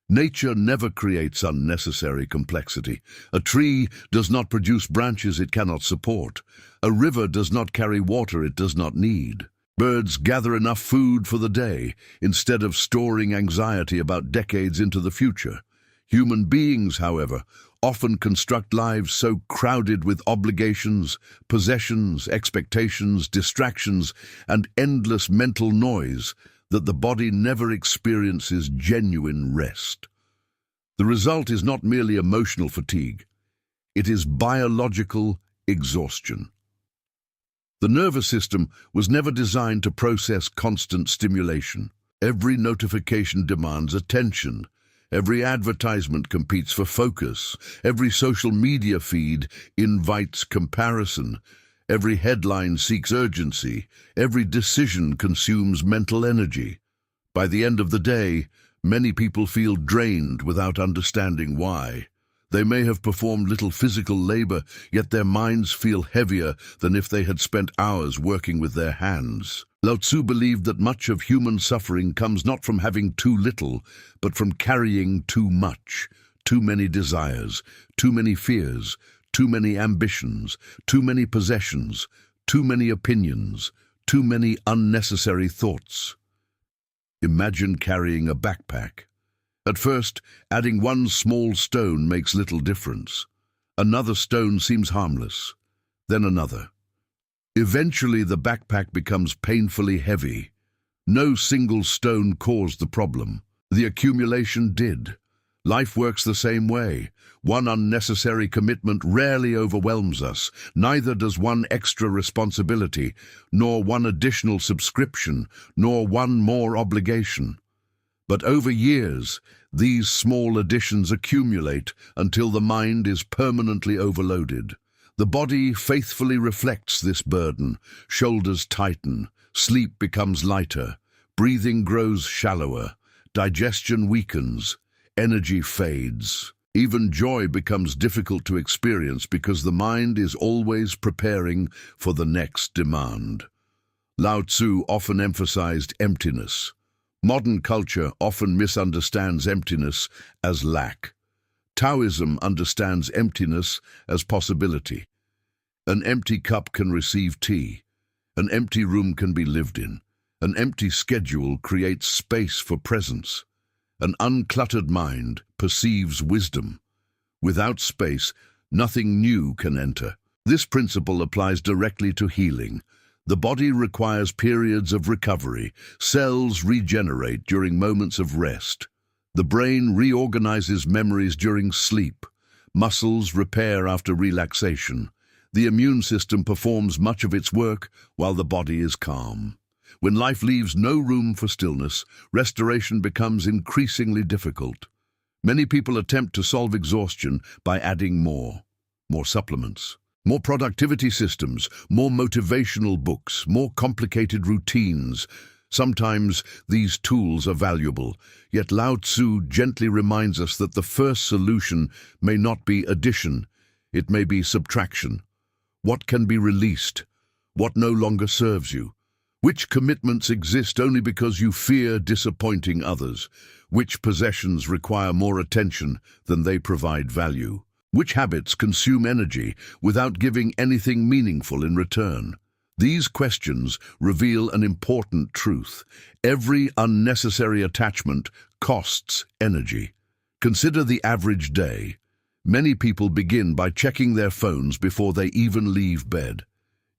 Nature never creates unnecessary complexity. A tree does not produce branches it cannot support. A river does not carry water it does not need. Birds gather enough food for the day, instead of storing anxiety about decades into the future. Human beings, however, often construct lives so crowded with obligations, possessions, expectations, distractions, and endless mental noise that the body never experiences genuine rest. The result is not merely emotional fatigue, it is biological exhaustion. The nervous system was never designed to process constant stimulation. Every notification demands attention. Every advertisement competes for focus. Every social media feed invites comparison. Every headline seeks urgency. Every decision consumes mental energy. By the end of the day, many people feel drained without understanding why. They may have performed little physical labor, yet their minds feel heavier than if they had spent hours working with their hands. Lao Tzu believed that much of human suffering comes not from having too little, but from carrying too much. Too many desires, too many fears, too many ambitions, too many possessions, too many opinions, too many unnecessary thoughts. Imagine carrying a backpack. At first, adding one small stone makes little difference. Another stone seems harmless, then another. Eventually, the backpack becomes painfully heavy. No single stone caused the problem. The accumulation did. Life works the same way. One unnecessary commitment rarely overwhelms us. Neither does one extra responsibility, nor one additional subscription, nor one more obligation. But over years, these small additions accumulate until the mind is permanently overloaded. The body faithfully reflects this burden. Shoulders tighten, sleep becomes lighter, breathing grows shallower, digestion weakens, energy fades. Even joy becomes difficult to experience because the mind is always preparing for the next demand. Lao Tzu often emphasized emptiness. Modern culture often misunderstands emptiness as lack. Taoism understands emptiness as possibility. An empty cup can receive tea. An empty room can be lived in. An empty schedule creates space for presence. An uncluttered mind perceives wisdom. Without space, nothing new can enter. This principle applies directly to healing. The body requires periods of recovery. Cells regenerate during moments of rest. The brain reorganizes memories during sleep. Muscles repair after relaxation. The immune system performs much of its work while the body is calm. When life leaves no room for stillness, restoration becomes increasingly difficult. Many people attempt to solve exhaustion by adding more supplements, more productivity systems, more motivational books, more complicated routines. Sometimes these tools are valuable, yet Lao Tzu gently reminds us that the first solution may not be addition, it may be subtraction. What can be released? What no longer serves you? Which commitments exist only because you fear disappointing others? Which possessions require more attention than they provide value? Which habits consume energy without giving anything meaningful in return? These questions reveal an important truth. Every unnecessary attachment costs energy. Consider the average day. Many people begin by checking their phones before they even leave bed.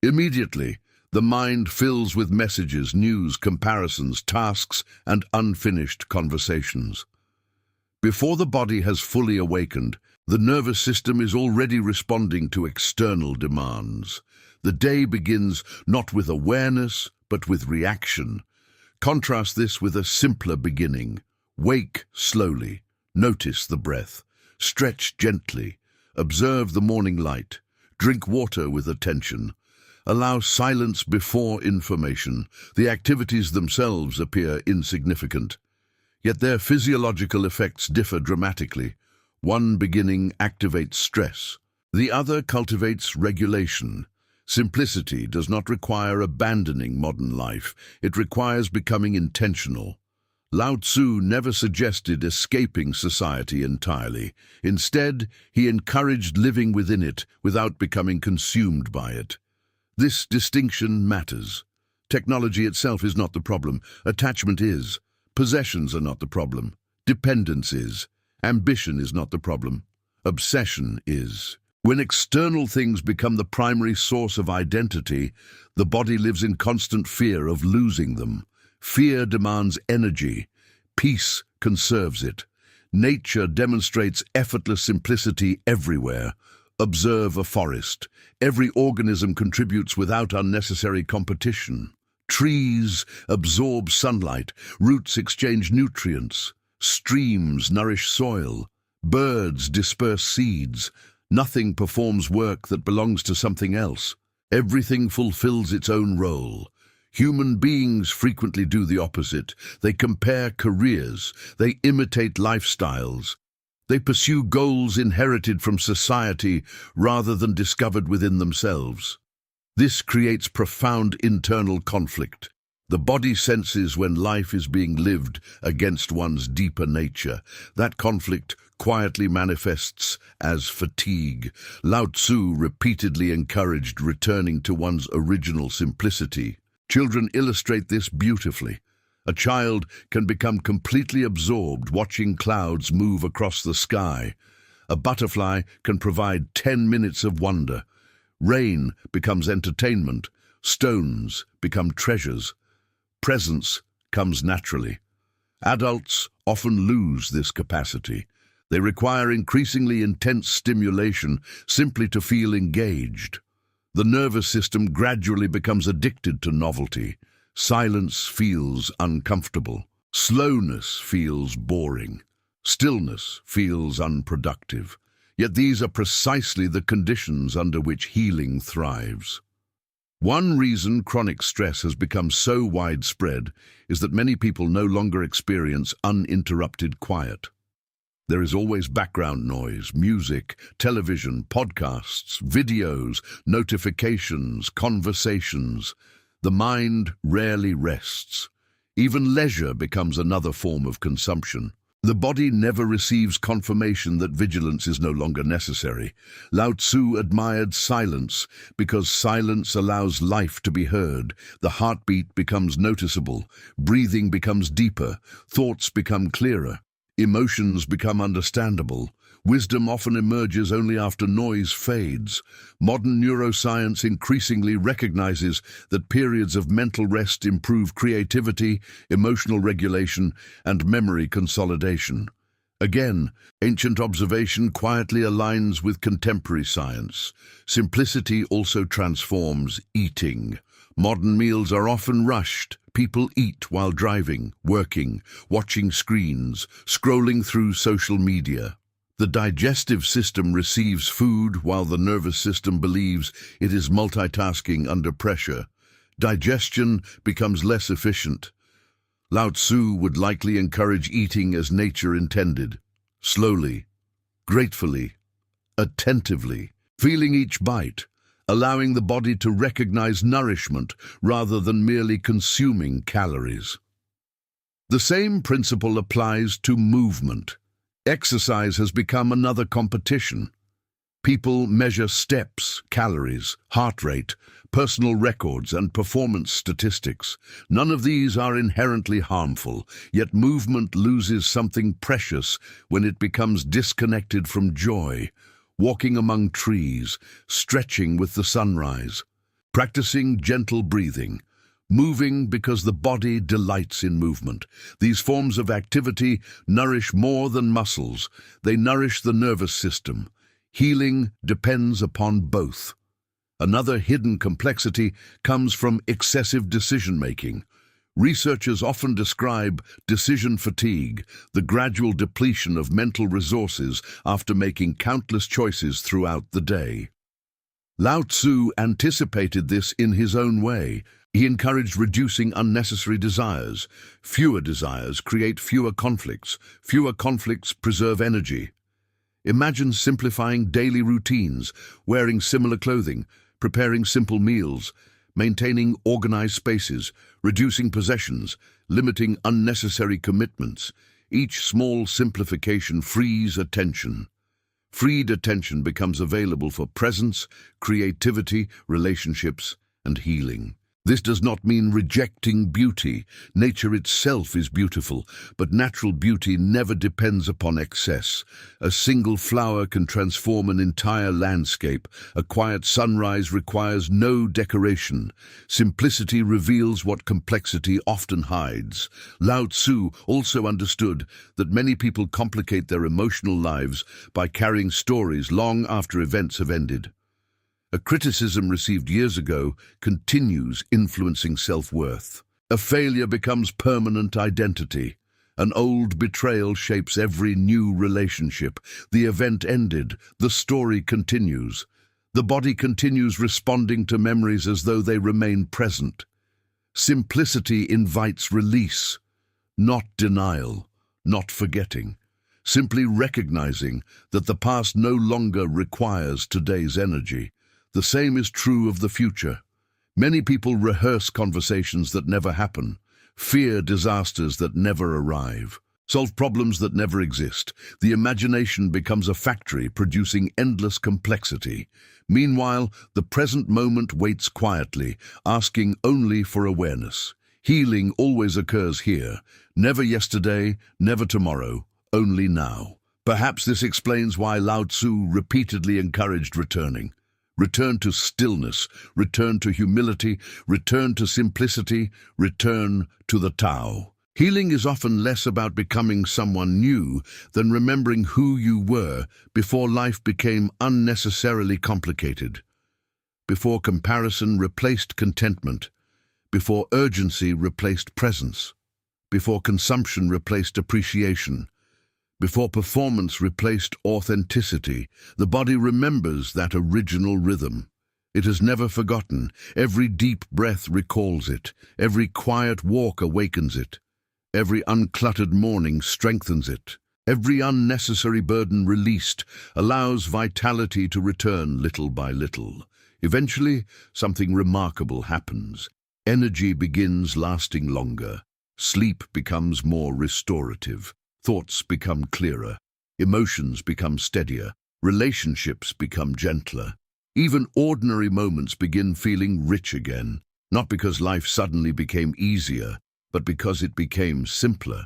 Immediately, the mind fills with messages, news, comparisons, tasks, and unfinished conversations. Before the body has fully awakened, the nervous system is already responding to external demands. The day begins not with awareness, but with reaction. Contrast this with a simpler beginning. Wake slowly. Notice the breath. Stretch gently. Observe the morning light. Drink water with attention. Allow silence before information. The activities themselves appear insignificant, yet their physiological effects differ dramatically. One beginning activates stress. The other cultivates regulation. Simplicity does not require abandoning modern life. It requires becoming intentional. Lao Tzu never suggested escaping society entirely. Instead, he encouraged living within it without becoming consumed by it. This distinction matters. Technology itself is not the problem. Attachment is. Possessions are not the problem. Dependence is. Ambition is not the problem. Obsession is. When external things become the primary source of identity, the body lives in constant fear of losing them. Fear demands energy. Peace conserves it. Nature demonstrates effortless simplicity everywhere. Observe a forest. Every organism contributes without unnecessary competition. Trees absorb sunlight. Roots exchange nutrients. Streams nourish soil. Birds disperse seeds. Nothing performs work that belongs to something else. Everything fulfills its own role. Human beings frequently do the opposite. They compare careers. They imitate lifestyles. They pursue goals inherited from society rather than discovered within themselves. This creates profound internal conflict. The body senses when life is being lived against one's deeper nature. That conflict quietly manifests as fatigue. Lao Tzu repeatedly encouraged returning to one's original simplicity. Children illustrate this beautifully. A child can become completely absorbed watching clouds move across the sky. A butterfly can provide 10 minutes of wonder. Rain becomes entertainment. Stones become treasures. Presence comes naturally. Adults often lose this capacity. They require increasingly intense stimulation simply to feel engaged. The nervous system gradually becomes addicted to novelty. Silence feels uncomfortable. Slowness feels boring. Stillness feels unproductive. Yet these are precisely the conditions under which healing thrives. One reason chronic stress has become so widespread is that many people no longer experience uninterrupted quiet. There is always background noise, music, television, podcasts, videos, notifications, conversations. The mind rarely rests. Even leisure becomes another form of consumption. The body never receives confirmation that vigilance is no longer necessary. Lao Tzu admired silence because silence allows life to be heard. The heartbeat becomes noticeable, breathing becomes deeper, thoughts become clearer, emotions become understandable. Wisdom often emerges only after noise fades. Modern neuroscience increasingly recognizes that periods of mental rest improve creativity, emotional regulation, and memory consolidation. Again, ancient observation quietly aligns with contemporary science. Simplicity also transforms eating. Modern meals are often rushed. People eat while driving, working, watching screens, scrolling through social media. The digestive system receives food while the nervous system believes it is multitasking under pressure. Digestion becomes less efficient. Lao Tzu would likely encourage eating as nature intended, slowly, gratefully, attentively, feeling each bite, allowing the body to recognize nourishment rather than merely consuming calories. The same principle applies to movement. Exercise has become another competition. People measure steps, calories, heart rate, personal records, and performance statistics. None of these are inherently harmful, yet movement loses something precious when it becomes disconnected from joy. Walking among trees, stretching with the sunrise, practicing gentle breathing, moving because the body delights in movement. These forms of activity nourish more than muscles. They nourish the nervous system. Healing depends upon both. Another hidden complexity comes from excessive decision-making. Researchers often describe decision fatigue, the gradual depletion of mental resources after making countless choices throughout the day. Lao Tzu anticipated this in his own way. He encouraged reducing unnecessary desires. Fewer desires create fewer conflicts. Fewer conflicts preserve energy. Imagine simplifying daily routines, wearing similar clothing, preparing simple meals, maintaining organized spaces, reducing possessions, limiting unnecessary commitments. Each small simplification frees attention. Freed attention becomes available for presence, creativity, relationships, and healing. This does not mean rejecting beauty. Nature itself is beautiful, but natural beauty never depends upon excess. A single flower can transform an entire landscape. A quiet sunrise requires no decoration. Simplicity reveals what complexity often hides. Lao Tzu also understood that many people complicate their emotional lives by carrying stories long after events have ended. A criticism received years ago continues influencing self-worth. A failure becomes permanent identity. An old betrayal shapes every new relationship. The event ended. The story continues. The body continues responding to memories as though they remain present. Simplicity invites release, not denial, not forgetting. Simply recognizing that the past no longer requires today's energy. The same is true of the future. Many people rehearse conversations that never happen, fear disasters that never arrive, solve problems that never exist. The imagination becomes a factory producing endless complexity. Meanwhile, the present moment waits quietly, asking only for awareness. Healing always occurs here, never yesterday, never tomorrow, only now. Perhaps this explains why Lao Tzu repeatedly encouraged returning. Return to stillness, return to humility, return to simplicity, return to the Tao. Healing is often less about becoming someone new than remembering who you were before life became unnecessarily complicated, before comparison replaced contentment, before urgency replaced presence, before consumption replaced appreciation. Before performance replaced authenticity. The body remembers that original rhythm. It has never forgotten. Every deep breath recalls it. Every quiet walk awakens it. Every uncluttered morning strengthens it. Every unnecessary burden released allows vitality to return little by little. Eventually, something remarkable happens. Energy begins lasting longer. Sleep becomes more restorative. Thoughts become clearer, emotions become steadier, relationships become gentler. Even ordinary moments begin feeling rich again, not because life suddenly became easier, but because it became simpler.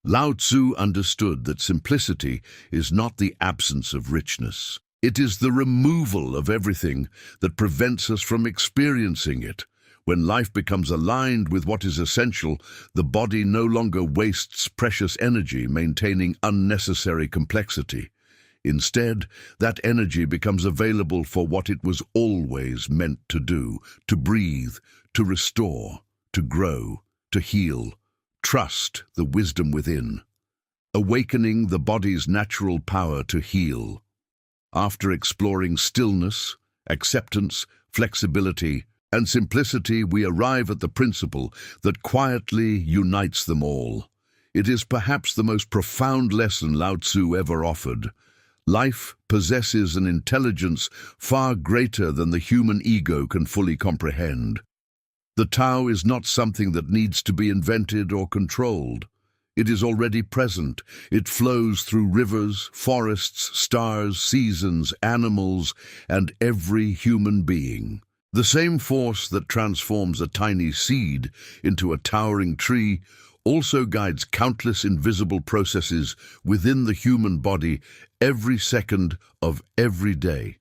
Lao Tzu understood that simplicity is not the absence of richness. It is the removal of everything that prevents us from experiencing it. When life becomes aligned with what is essential, the body no longer wastes precious energy maintaining unnecessary complexity. Instead, that energy becomes available for what it was always meant to do: to breathe, to restore, to grow, to heal. Trust the wisdom within, awakening the body's natural power to heal. After exploring stillness, acceptance, flexibility, and simplicity, we arrive at the principle that quietly unites them all. It is perhaps the most profound lesson Lao Tzu ever offered. Life possesses an intelligence far greater than the human ego can fully comprehend. The Tao is not something that needs to be invented or controlled. It is already present. It flows through rivers, forests, stars, seasons, animals, and every human being. The same force that transforms a tiny seed into a towering tree also guides countless invisible processes within the human body every second of every day.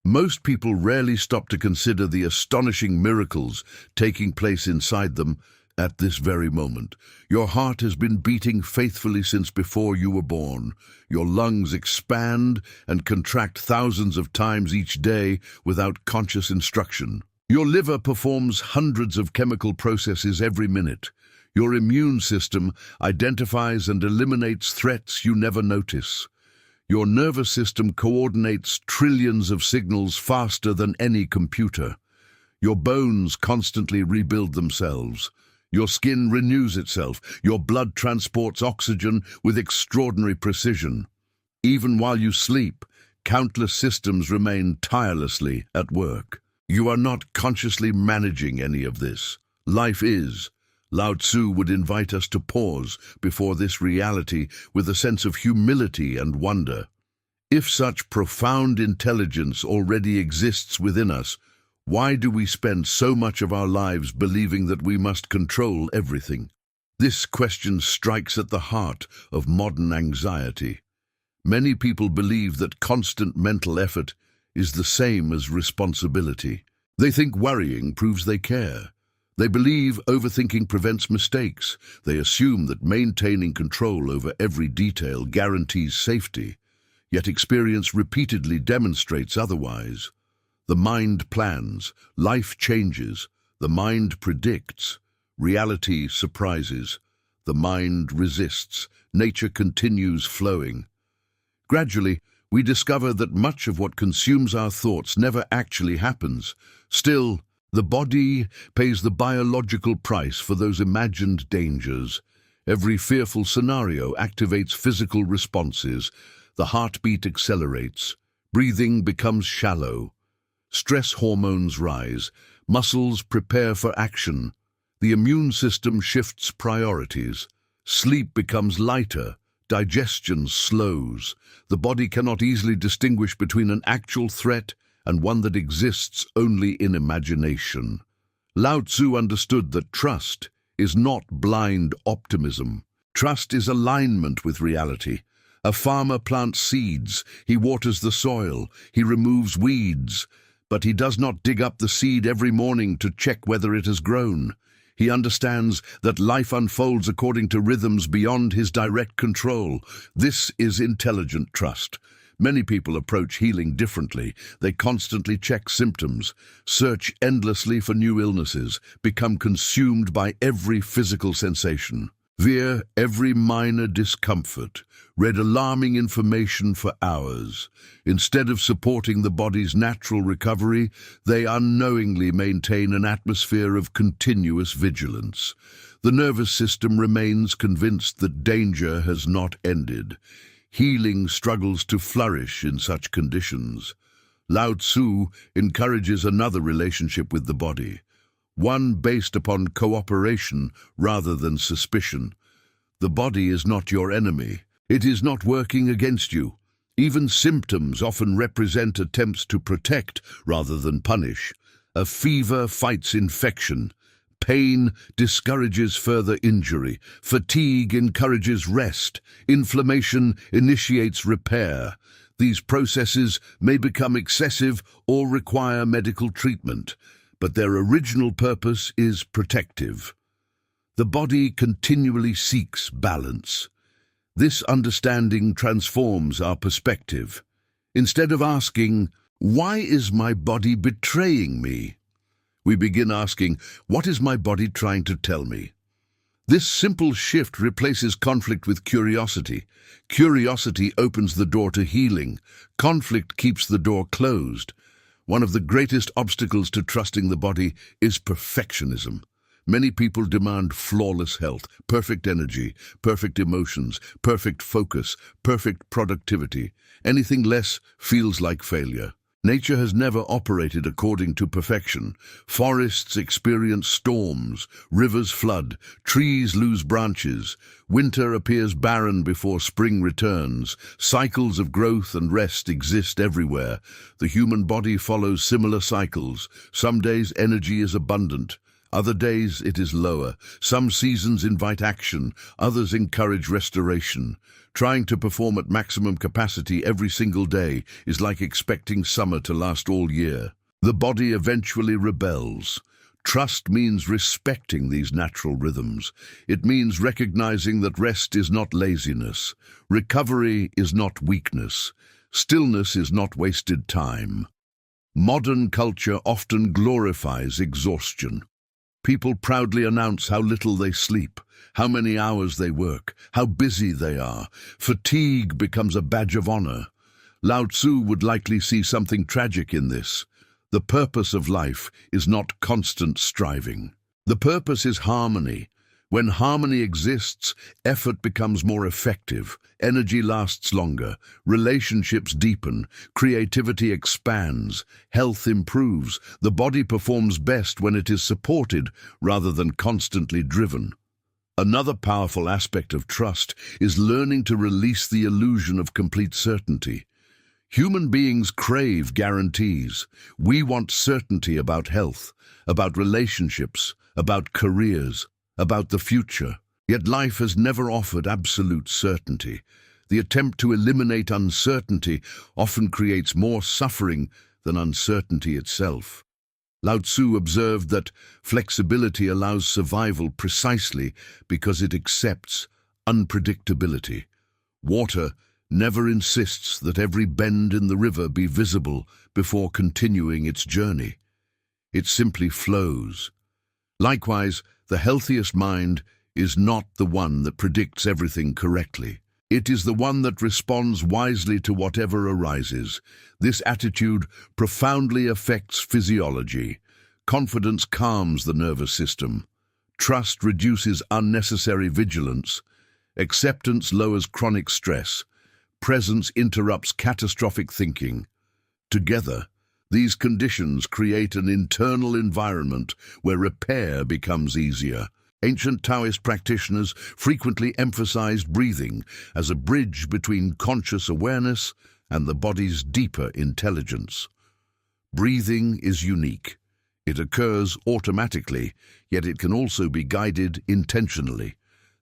Most people rarely stop to consider the astonishing miracles taking place inside them at this very moment. Your heart has been beating faithfully since before you were born. Your lungs expand and contract thousands of times each day without conscious instruction. Your liver performs hundreds of chemical processes every minute. Your immune system identifies and eliminates threats you never notice. Your nervous system coordinates trillions of signals faster than any computer. Your bones constantly rebuild themselves. Your skin renews itself. Your blood transports oxygen with extraordinary precision. Even while you sleep, countless systems remain tirelessly at work. You are not consciously managing any of this. Life is. Lao Tzu would invite us to pause before this reality with a sense of humility and wonder. If such profound intelligence already exists within us, why do we spend so much of our lives believing that we must control everything? This question strikes at the heart of modern anxiety. Many people believe that constant mental effort is the same as responsibility. They think worrying proves they care. They believe overthinking prevents mistakes. They assume that maintaining control over every detail guarantees safety. Yet experience repeatedly demonstrates otherwise. The mind plans, life changes, the mind predicts, reality surprises, the mind resists, nature continues flowing. Gradually, we discover that much of what consumes our thoughts never actually happens. Still, the body pays the biological price for those imagined dangers. Every fearful scenario activates physical responses. The heartbeat accelerates. Breathing becomes shallow. Stress hormones rise. Muscles prepare for action. The immune system shifts priorities. Sleep becomes lighter. Digestion slows. The body cannot easily distinguish between an actual threat and one that exists only in imagination. Lao Tzu understood that trust is not blind optimism. Trust is alignment with reality. A farmer plants seeds, he waters the soil, he removes weeds, but he does not dig up the seed every morning to check whether it has grown. He understands that life unfolds according to rhythms beyond his direct control. This is intelligent trust. Many people approach healing differently. They constantly check symptoms, search endlessly for new illnesses, become consumed by every physical sensation, veer every minor discomfort, read alarming information for hours. Instead of supporting the body's natural recovery, they unknowingly maintain an atmosphere of continuous vigilance. The nervous system remains convinced that danger has not ended. Healing struggles to flourish in such conditions. Lao Tzu encourages another relationship with the body, one based upon cooperation rather than suspicion. The body is not your enemy. It is not working against you. Even symptoms often represent attempts to protect rather than punish. A fever fights infection. Pain discourages further injury. Fatigue encourages rest. Inflammation initiates repair. These processes may become excessive or require medical treatment, but their original purpose is protective. The body continually seeks balance. This understanding transforms our perspective. Instead of asking, "Why is my body betraying me?" we begin asking, "What is my body trying to tell me?" This simple shift replaces conflict with curiosity. Curiosity opens the door to healing. Conflict keeps the door closed. One of the greatest obstacles to trusting the body is perfectionism. Many people demand flawless health, perfect energy, perfect emotions, perfect focus, perfect productivity. Anything less feels like failure. Nature has never operated according to perfection. Forests experience storms, rivers flood, trees lose branches. Winter appears barren before spring returns. Cycles of growth and rest exist everywhere. The human body follows similar cycles. Some days energy is abundant. Other days it is lower. Some seasons invite action, others encourage restoration. Trying to perform at maximum capacity every single day is like expecting summer to last all year. The body eventually rebels. Trust means respecting these natural rhythms. It means recognizing that rest is not laziness. Recovery is not weakness. Stillness is not wasted time. Modern culture often glorifies exhaustion. People proudly announce how little they sleep, how many hours they work, how busy they are. Fatigue becomes a badge of honor. Lao Tzu would likely see something tragic in this. The purpose of life is not constant striving. The purpose is harmony. When harmony exists, effort becomes more effective, energy lasts longer, relationships deepen, creativity expands, health improves. The body performs best when it is supported rather than constantly driven. Another powerful aspect of trust is learning to release the illusion of complete certainty. Human beings crave guarantees. We want certainty about health, about relationships, about careers, about the future. Yet life has never offered absolute certainty. The attempt to eliminate uncertainty often creates more suffering than uncertainty itself. Lao Tzu observed that flexibility allows survival precisely because it accepts unpredictability. Water never insists that every bend in the river be visible before continuing its journey. It simply flows. Likewise, the healthiest mind is not the one that predicts everything correctly. It is the one that responds wisely to whatever arises. This attitude profoundly affects physiology. Confidence calms the nervous system. Trust reduces unnecessary vigilance. Acceptance lowers chronic stress. Presence interrupts catastrophic thinking. Together, these conditions create an internal environment where repair becomes easier. Ancient Taoist practitioners frequently emphasized breathing as a bridge between conscious awareness and the body's deeper intelligence. Breathing is unique. It occurs automatically, yet it can also be guided intentionally.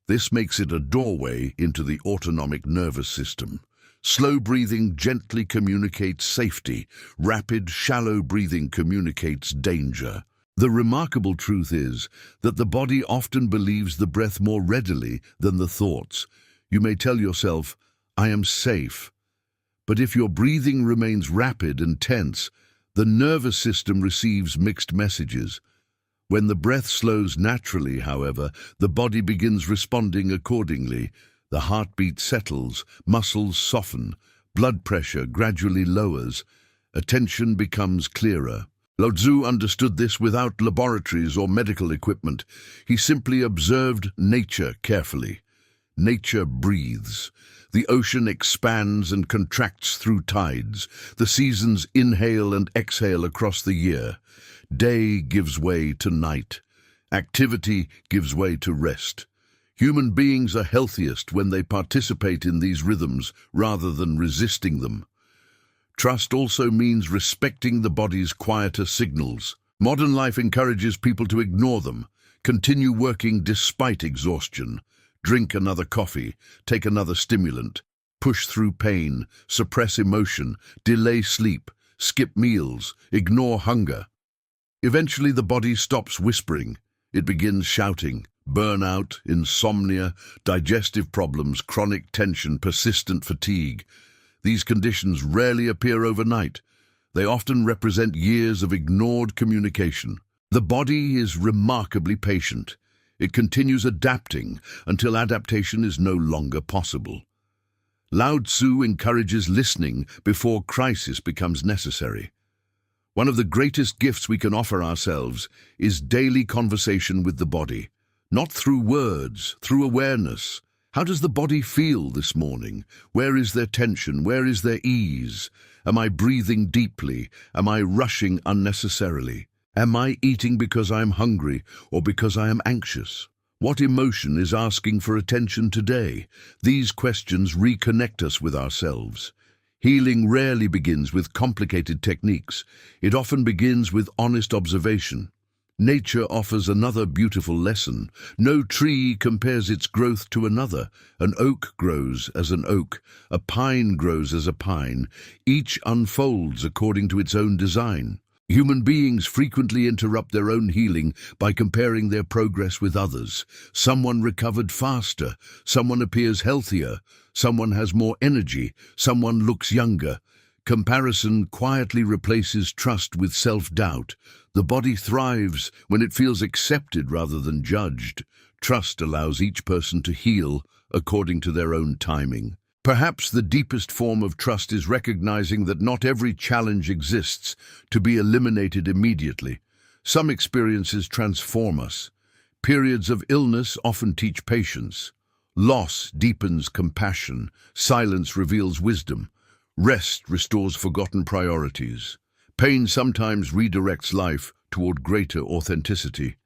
This makes it a doorway into the autonomic nervous system. Slow breathing gently communicates safety. Rapid, shallow breathing communicates danger. The remarkable truth is that the body often believes the breath more readily than the thoughts. You may tell yourself, "I am safe." But if your breathing remains rapid and tense, the nervous system receives mixed messages. When the breath slows naturally, however, the body begins responding accordingly. The heartbeat settles, muscles soften, blood pressure gradually lowers, attention becomes clearer. Lao Tzu understood this without laboratories or medical equipment. He simply observed nature carefully. Nature breathes. The ocean expands and contracts through tides. The seasons inhale and exhale across the year. Day gives way to night. Activity gives way to rest. Human beings are healthiest when they participate in these rhythms rather than resisting them. Trust also means respecting the body's quieter signals. Modern life encourages people to ignore them, continue working despite exhaustion, drink another coffee, take another stimulant, push through pain, suppress emotion, delay sleep, skip meals, ignore hunger. Eventually the body stops whispering. It begins shouting. Burnout, insomnia, digestive problems, chronic tension, persistent fatigue. These conditions rarely appear overnight. They often represent years of ignored communication. The body is remarkably patient. It continues adapting until adaptation is no longer possible. Lao Tzu encourages listening before crisis becomes necessary. One of the greatest gifts we can offer ourselves is daily conversation with the body. Not through words, through awareness. How does the body feel this morning? Where is there tension? Where is there ease? Am I breathing deeply? Am I rushing unnecessarily? Am I eating because I am hungry or because I am anxious? What emotion is asking for attention today? These questions reconnect us with ourselves. Healing rarely begins with complicated techniques. It often begins with honest observation. Nature offers another beautiful lesson. No tree compares its growth to another. An oak grows as an oak. A pine grows as a pine. Each unfolds according to its own design. Human beings frequently interrupt their own healing by comparing their progress with others. Someone recovered faster. Someone appears healthier. Someone has more energy. Someone looks younger. Comparison quietly replaces trust with self-doubt. The body thrives when it feels accepted rather than judged. Trust allows each person to heal according to their own timing. Perhaps the deepest form of trust is recognizing that not every challenge exists to be eliminated immediately. Some experiences transform us. Periods of illness often teach patience. Loss deepens compassion. Silence reveals wisdom. Rest restores forgotten priorities. Pain sometimes redirects life toward greater authenticity.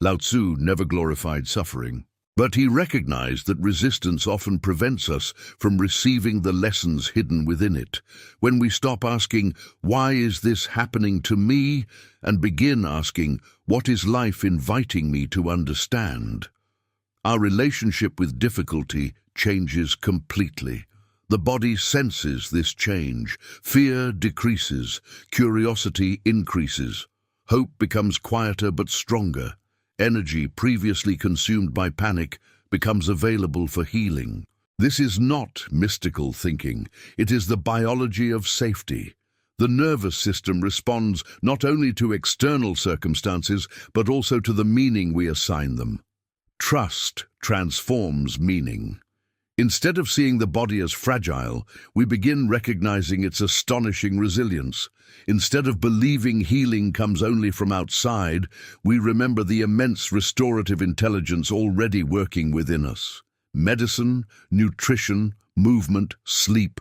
Lao Tzu never glorified suffering, but he recognized that resistance often prevents us from receiving the lessons hidden within it. When we stop asking, "Why is this happening to me?" and begin asking, "What is life inviting me to understand?" our relationship with difficulty changes completely. The body senses this change. Fear decreases. Curiosity increases. Hope becomes quieter but stronger. Energy previously consumed by panic becomes available for healing. This is not mystical thinking. It is the biology of safety. The nervous system responds not only to external circumstances, but also to the meaning we assign them. Trust transforms meaning. Instead of seeing the body as fragile, we begin recognizing its astonishing resilience. Instead of believing healing comes only from outside, we remember the immense restorative intelligence already working within us. Medicine, nutrition, movement, sleep,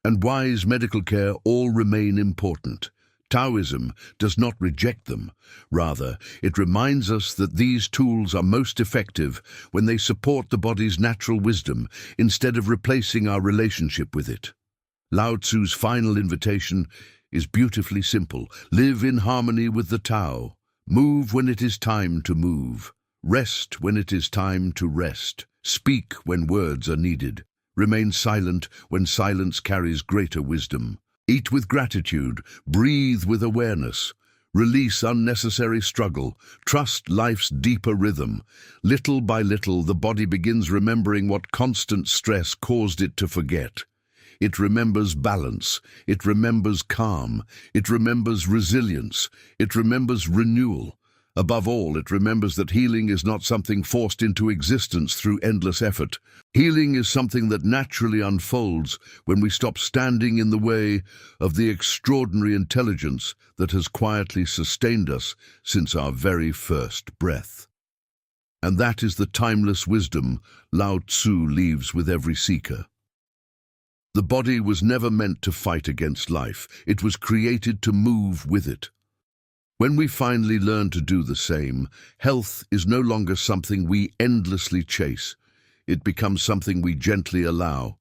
and wise medical care all remain important. Taoism does not reject them. Rather, it reminds us that these tools are most effective when they support the body's natural wisdom instead of replacing our relationship with it. Lao Tzu's final invitation is beautifully simple. Live in harmony with the Tao. Move when it is time to move. Rest when it is time to rest. Speak when words are needed. Remain silent when silence carries greater wisdom. Eat with gratitude, breathe with awareness, release unnecessary struggle, trust life's deeper rhythm. Little by little, the body begins remembering what constant stress caused it to forget. It remembers balance, it remembers calm, it remembers resilience, it remembers renewal. Above all, it remembers that healing is not something forced into existence through endless effort. Healing is something that naturally unfolds when we stop standing in the way of the extraordinary intelligence that has quietly sustained us since our very first breath. And that is the timeless wisdom Lao Tzu leaves with every seeker. The body was never meant to fight against life. It was created to move with it. When we finally learn to do the same, health is no longer something we endlessly chase. It becomes something we gently allow.